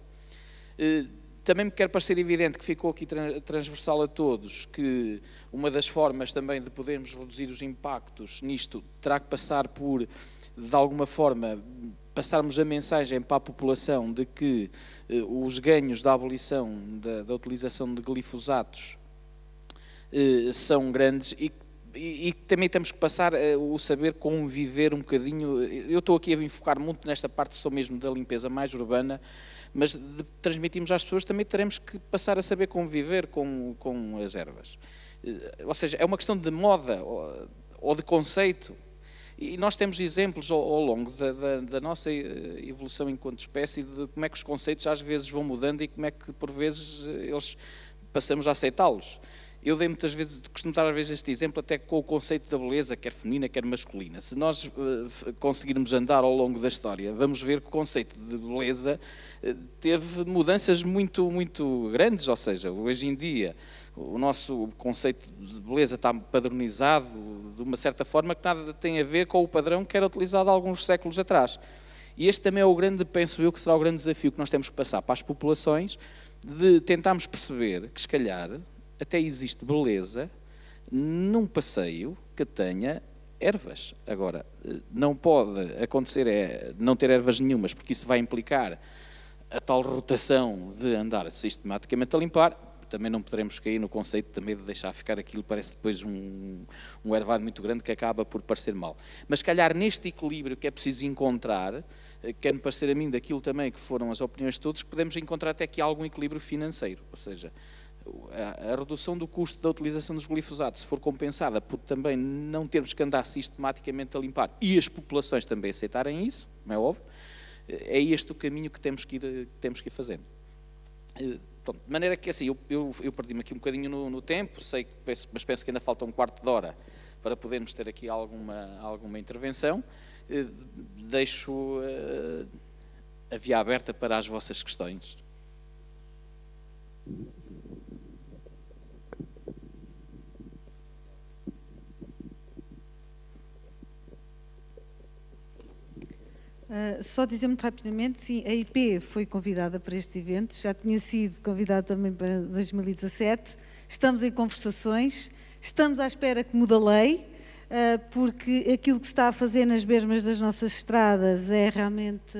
Também me quer parecer evidente que ficou aqui transversal a todos que uma das formas também de podermos reduzir os impactos nisto terá que passar por, de alguma forma, passarmos a mensagem para a população de que os ganhos da abolição da utilização de glifosatos são grandes e também temos que passar o saber conviver um bocadinho. Eu estou aqui a me focar muito nesta parte só mesmo da limpeza mais urbana, mas de transmitirmos às pessoas também teremos que passar a saber conviver com as ervas. Ou seja, é uma questão de moda ou de conceito. E nós temos exemplos ao longo da nossa evolução enquanto espécie de como é que os conceitos às vezes vão mudando e como é que por vezes eles passamos a aceitá-los. Eu dei muitas vezes, costumo dar às vezes este exemplo até com o conceito da beleza, quer feminina, quer masculina. Se nós conseguirmos andar ao longo da história, vamos ver que o conceito de beleza teve mudanças muito, muito grandes, ou seja, hoje em dia o nosso conceito de beleza está padronizado de uma certa forma que nada tem a ver com o padrão que era utilizado há alguns séculos atrás. E este também é o grande, penso eu, que será o grande desafio que nós temos que passar para as populações, de tentarmos perceber que, se calhar, até existe beleza num passeio que tenha ervas. Agora, não pode acontecer não ter ervas nenhumas, porque isso vai implicar a tal rotação de andar sistematicamente a limpar. Também não poderemos cair no conceito também de deixar ficar aquilo, parece depois um ervado muito grande que acaba por parecer mal. Mas, se calhar, neste equilíbrio que é preciso encontrar, quer-me parecer a mim daquilo também que foram as opiniões de todos, que podemos encontrar até aqui algum equilíbrio financeiro, ou seja, a redução do custo da utilização dos glifosatos, se for compensada por também não termos que andar sistematicamente a limpar e as populações também aceitarem isso, não é óbvio, é este o caminho que temos que ir fazendo. Pronto, de maneira que assim, eu perdi-me aqui um bocadinho no tempo, mas penso que ainda falta um quarto de hora para podermos ter aqui alguma intervenção. Deixo a via aberta para as vossas questões. Só dizer muito rapidamente, sim, a IP foi convidada para este evento, já tinha sido convidada também para 2017, estamos em conversações, estamos à espera que mude a lei, porque aquilo que se está a fazer nas bermas das nossas estradas é realmente,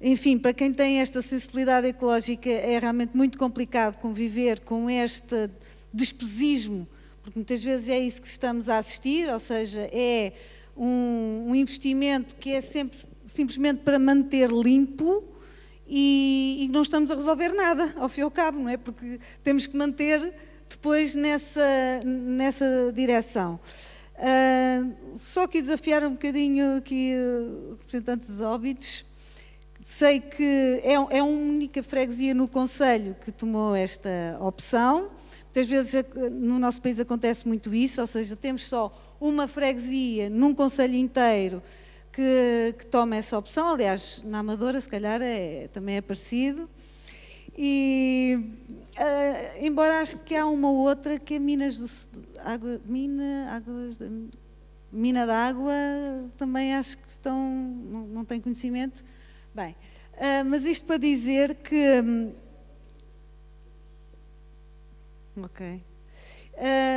enfim, para quem tem esta sensibilidade ecológica é realmente muito complicado conviver com este despesismo, porque muitas vezes é isso que estamos a assistir, ou seja, é um investimento que é simplesmente para manter limpo e não estamos a resolver nada, ao fim e ao cabo, não é? Porque temos que manter depois nessa direção. Só que desafiar um bocadinho aqui o representante de Óbidos. Sei que é a única freguesia no concelho que tomou esta opção. Muitas vezes no nosso país acontece muito isso, ou seja, temos só uma freguesia num concelho inteiro que toma essa opção. Aliás, na Amadora, se calhar, também é parecido. E, embora acho que há uma outra que é Mina da Água, também acho que não tenho conhecimento. Bem, mas isto para dizer que... Ok.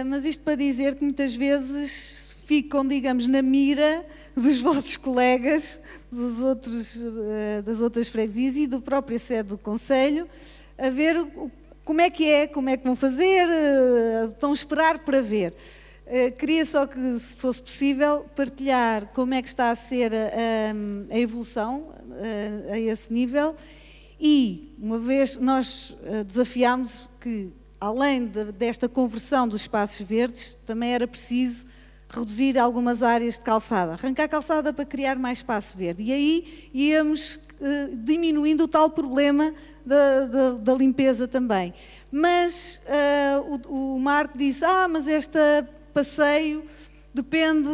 Mas isto para dizer que muitas vezes ficam, digamos, na mira dos vossos colegas das outras freguesias e do próprio sede do concelho, a ver como é que vão fazer, estão a esperar para ver. Queria só que, se fosse possível, partilhar como é que está a ser a evolução a esse nível e, uma vez, nós desafiámos que, além desta conversão dos espaços verdes, também era preciso reduzir algumas áreas de calçada, arrancar calçada para criar mais espaço verde. E aí íamos diminuindo o tal problema da limpeza também. Mas o Marco disse, mas este passeio depende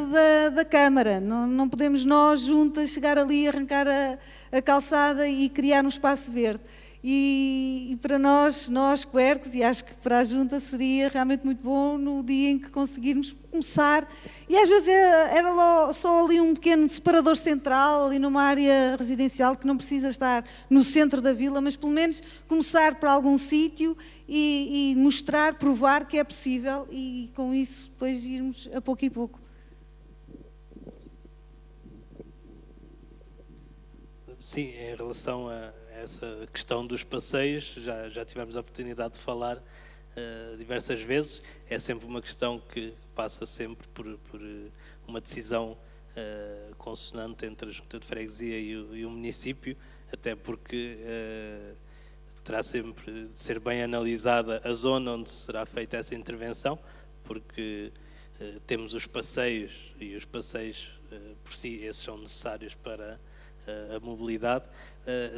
da Câmara, não podemos nós juntas chegar ali, arrancar a calçada e criar um espaço verde. E para nós quercos, e acho que para a Junta seria realmente muito bom no dia em que conseguirmos começar, e às vezes era só ali um pequeno separador central, ali numa área residencial que não precisa estar no centro da vila, mas pelo menos começar para algum sítio e mostrar, provar que é possível e com isso depois irmos a pouco e pouco. Sim, em relação a essa questão dos passeios, já tivemos a oportunidade de falar diversas vezes. É sempre uma questão que passa sempre por uma decisão consonante entre a Junta de Freguesia e o município, até porque terá sempre de ser bem analisada a zona onde será feita essa intervenção, porque temos os passeios, e os passeios por si, esses são necessários para a mobilidade.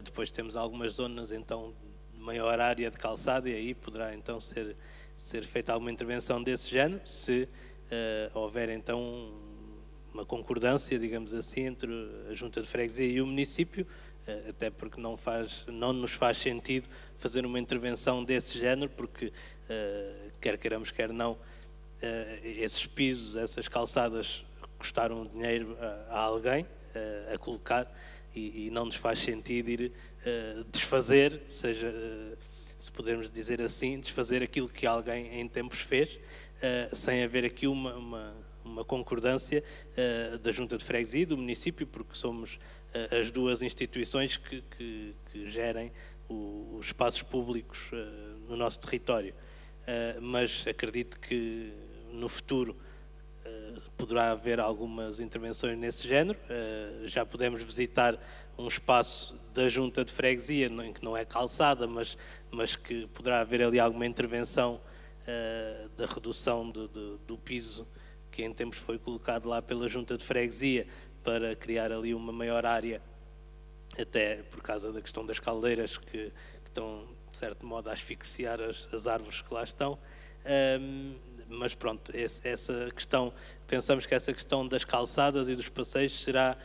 Depois temos algumas zonas então de maior área de calçada, e aí poderá então ser feita alguma intervenção desse género, se houver então uma concordância, digamos assim, entre a Junta de Freguesia e o município, até porque não nos faz sentido fazer uma intervenção desse género, porque quer queiramos, quer não, esses pisos, essas calçadas custaram dinheiro a alguém a colocar, e não nos faz sentido ir desfazer, seja, se podemos dizer assim, desfazer aquilo que alguém em tempos fez, sem haver aqui uma concordância da Junta de Freguesia e do município, porque somos as duas instituições que gerem os espaços públicos no nosso território. Mas acredito que no futuro poderá haver algumas intervenções nesse género. Já podemos visitar um espaço da Junta de Freguesia, que não é calçada, mas que poderá haver ali alguma intervenção da redução do piso que em tempos foi colocado lá pela Junta de Freguesia, para criar ali uma maior área, até por causa da questão das caldeiras que estão, de certo modo, a asfixiar as árvores que lá estão. Mas pronto, essa questão, pensamos que essa questão das calçadas e dos passeios será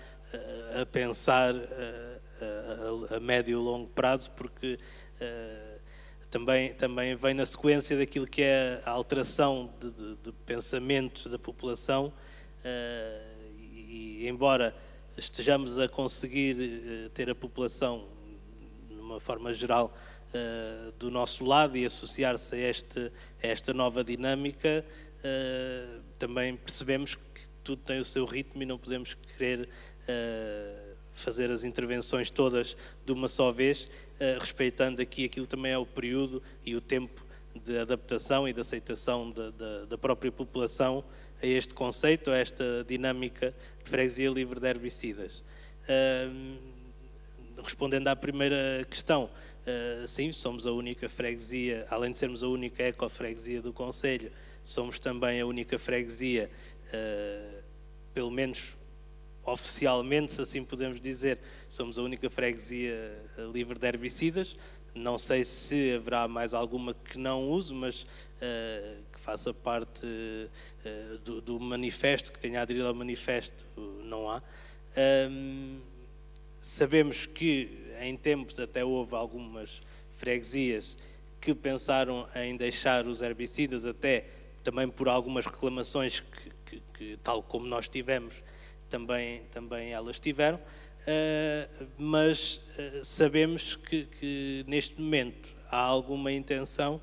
a pensar a médio e longo prazo, porque também vem na sequência daquilo que é a alteração de pensamentos da população, e embora estejamos a conseguir ter a população, de uma forma geral, do nosso lado e associar-se a esta nova dinâmica, também percebemos que tudo tem o seu ritmo e não podemos querer fazer as intervenções todas de uma só vez, respeitando aqui aquilo também é o período e o tempo de adaptação e de aceitação da própria população a este conceito, a esta dinâmica de freguesia livre de herbicidas. Respondendo à primeira questão, sim, somos a única freguesia, além de sermos a única ecofreguesia do concelho, somos também a única freguesia, pelo menos oficialmente, se assim podemos dizer, somos a única freguesia livre de herbicidas. Não sei se haverá mais alguma que não use, mas que faça parte do manifesto, que tenha aderido ao manifesto, não há. Sabemos que em tempos até houve algumas freguesias que pensaram em deixar os herbicidas, até também por algumas reclamações que tal como nós tivemos, também elas tiveram, mas sabemos que neste momento há alguma intenção,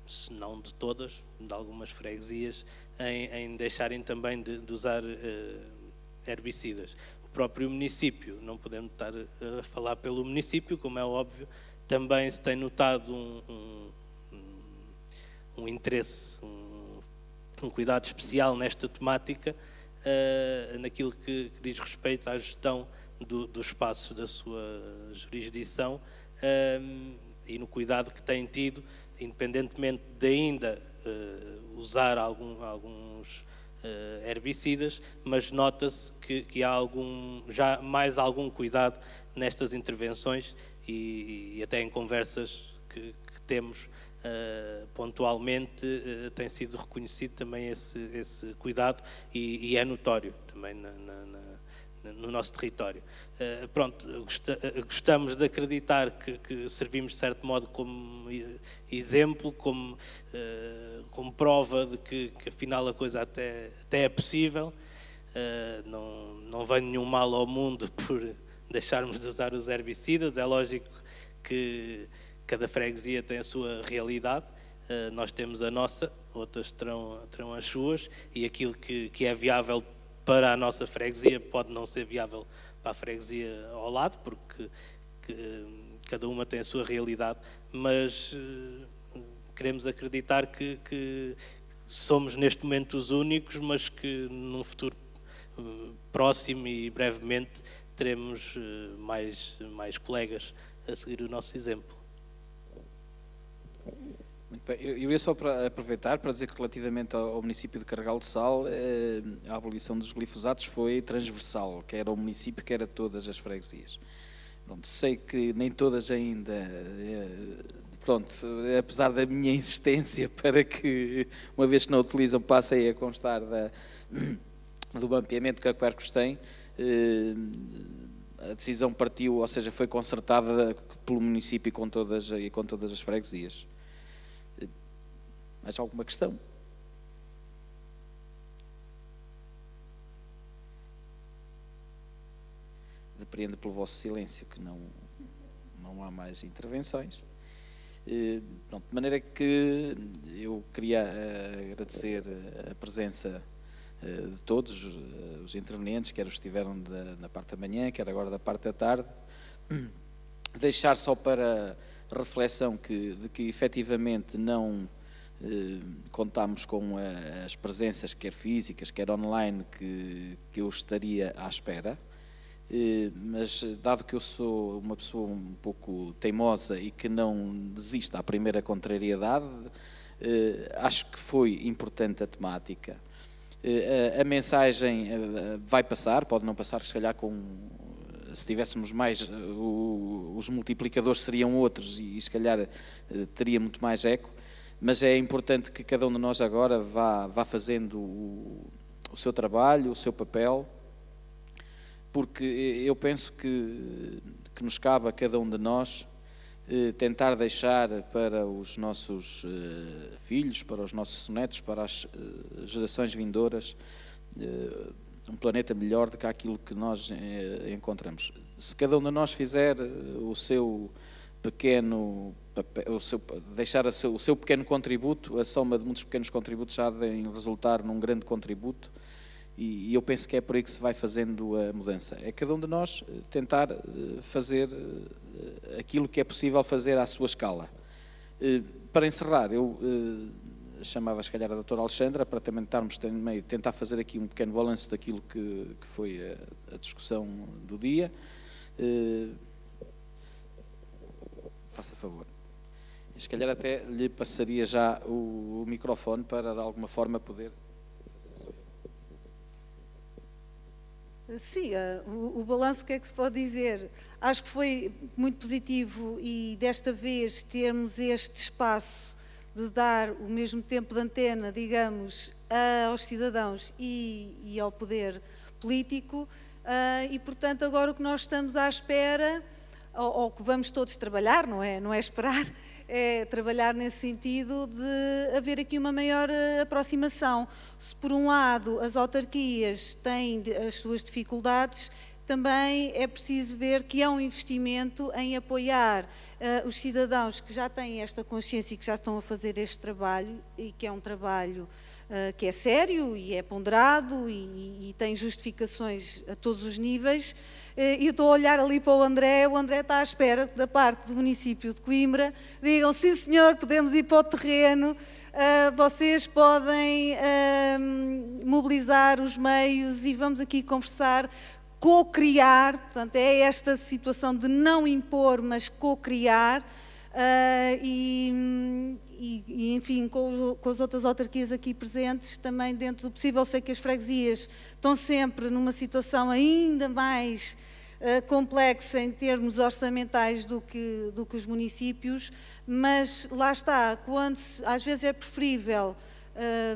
se não de todas, de algumas freguesias, em deixarem também de usar herbicidas. O próprio município, não podemos estar a falar pelo município, como é óbvio, também se tem notado um interesse, um cuidado especial nesta temática, naquilo que diz respeito à gestão do espaço da sua jurisdição, e no cuidado que tem tido, independentemente de ainda usar alguns herbicidas, mas nota-se que há já mais algum cuidado nestas intervenções, e até em conversas que temos pontualmente tem sido reconhecido também esse cuidado, e é notório também no nosso território. Pronto, gostamos de acreditar que servimos de certo modo como exemplo, como prova de que afinal a coisa até é possível. Não vem nenhum mal ao mundo por deixarmos de usar os herbicidas. É lógico que cada freguesia tem a sua realidade, nós temos a nossa, outras terão as suas, e aquilo que é viável para a nossa freguesia pode não ser viável para a freguesia ao lado, porque cada uma tem a sua realidade, mas queremos acreditar que somos neste momento os únicos, mas que num futuro próximo e brevemente teremos mais colegas a seguir o nosso exemplo. Muito bem. Eu ia só para aproveitar para dizer que relativamente ao município de Carregal do Sal, a abolição dos glifosatos foi transversal, quer ao município, quer a todas as freguesias. Pronto, sei que nem todas ainda, pronto, apesar da minha insistência para que, uma vez que não utilizam, passem a constar do mapeamento que a Quercus tem, a decisão partiu, ou seja, foi concertada pelo município e com todas as freguesias. Mais alguma questão? Depreendo pelo vosso silêncio que não há mais intervenções. Pronto, de maneira que eu queria agradecer a presença de todos os intervenientes, quer os que estiveram na parte da manhã, quer agora da parte da tarde. Deixar só para reflexão de que efetivamente não contámos com as presenças, quer físicas, quer online, que eu estaria à espera. Mas dado que eu sou uma pessoa um pouco teimosa e que não desista à primeira contrariedade, acho que foi importante a temática. A mensagem vai passar, pode não passar, se calhar se tivéssemos mais, os multiplicadores seriam outros e se calhar teria muito mais eco, mas é importante que cada um de nós agora vá fazendo o seu trabalho, o seu papel, porque eu penso que nos cabe a cada um de nós tentar deixar para os nossos filhos, para os nossos netos, para as gerações vindouras, um planeta melhor do que aquilo que nós encontramos. Se cada um de nós fizer o seu pequeno papel, deixar o seu pequeno contributo, a soma de muitos pequenos contributos já devem resultar num grande contributo, e eu penso que é por aí que se vai fazendo a mudança. É cada um de nós tentar fazer aquilo que é possível fazer à sua escala. Para encerrar, eu chamava se calhar a doutora Alexandra para também tentar fazer aqui um pequeno balanço daquilo que foi a discussão do dia. Faça favor. Se calhar até lhe passaria já o microfone para de alguma forma poder... Sim, o balanço, o que é que se pode dizer? Acho que foi muito positivo e desta vez termos este espaço de dar o mesmo tempo de antena, digamos, aos cidadãos e ao poder político, e portanto agora o que nós estamos à espera, ou que vamos todos trabalhar, não é esperar, é trabalhar nesse sentido de haver aqui uma maior aproximação. Se por um lado as autarquias têm as suas dificuldades, também é preciso ver que há um investimento em apoiar os cidadãos que já têm esta consciência e que já estão a fazer este trabalho, e que é um trabalho que é sério e é ponderado e tem justificações a todos os níveis. E eu estou a olhar ali para o André está à espera da parte do município de Coimbra, digam, sim senhor, podemos ir para o terreno, vocês podem mobilizar os meios e vamos aqui conversar, co-criar, portanto é esta situação de não impor, mas co-criar, enfim, com as outras autarquias aqui presentes, também dentro do possível. Sei que as freguesias estão sempre numa situação ainda mais complexa em termos orçamentais do que os municípios, mas lá está, às vezes é preferível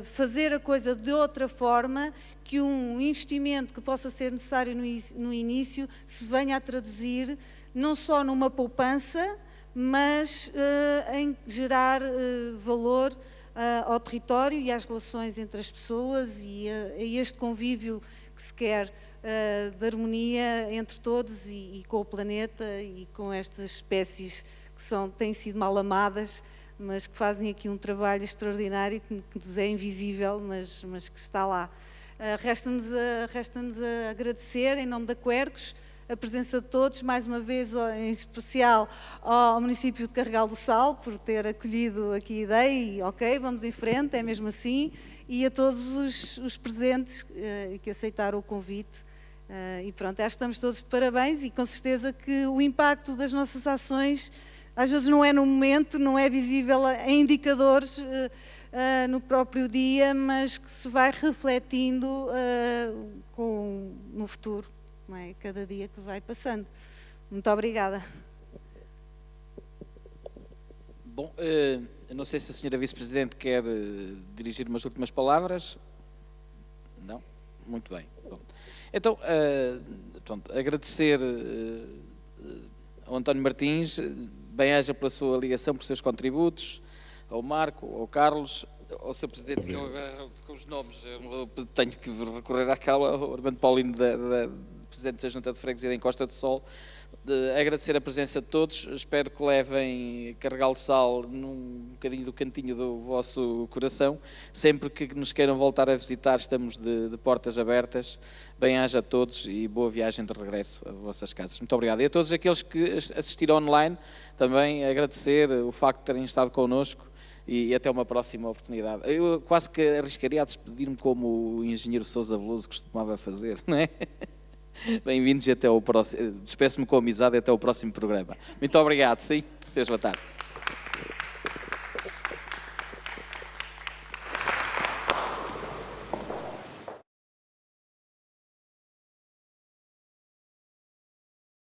fazer a coisa de outra forma, que um investimento que possa ser necessário no início se venha a traduzir não só numa poupança, mas em gerar valor ao território e às relações entre as pessoas e a este convívio que se quer de harmonia entre todos e com o planeta e com estas espécies que têm sido mal amadas, mas que fazem aqui um trabalho extraordinário que nos é invisível, mas que está lá. Resta-nos a agradecer, em nome da Quercus, a presença de todos, mais uma vez, em especial ao município de Carregal do Sal, por ter acolhido aqui a ideia e ok, vamos em frente, é mesmo assim, e a todos os presentes que aceitaram o convite. E pronto, estamos todos de parabéns e com certeza que o impacto das nossas ações às vezes não é no momento, não é visível em indicadores no próprio dia, mas que se vai refletindo no futuro, não é? Cada dia que vai passando. Muito obrigada. Bom, eu não sei se a senhora Vice-Presidente quer dirigir umas últimas palavras. Não? Muito bem. Bom. Então, pronto, agradecer ao António Martins, bem-aja pela sua ligação, por seus contributos, ao Marco, ao Carlos, ao Sr. Presidente, que eu, com os nomes, eu tenho que recorrer àquela, ao Armando Paulino, Presidente da Junta de Freguesia da Encosta do Sol. Agradecer a presença de todos, espero que levem carregal de sal num bocadinho do cantinho do vosso coração. Sempre que nos queiram voltar a visitar, estamos de portas abertas. Bem-aja a todos e boa viagem de regresso a vossas casas. Muito obrigado. E a todos aqueles que assistiram online, também agradecer o facto de terem estado connosco e até uma próxima oportunidade. Eu quase que arriscaria a despedir-me como o engenheiro Sousa Veloso costumava fazer, não é? Bem-vindos e até ao próximo. Despeço-me com amizade e até ao próximo programa. Muito obrigado, sim. Até boa tarde.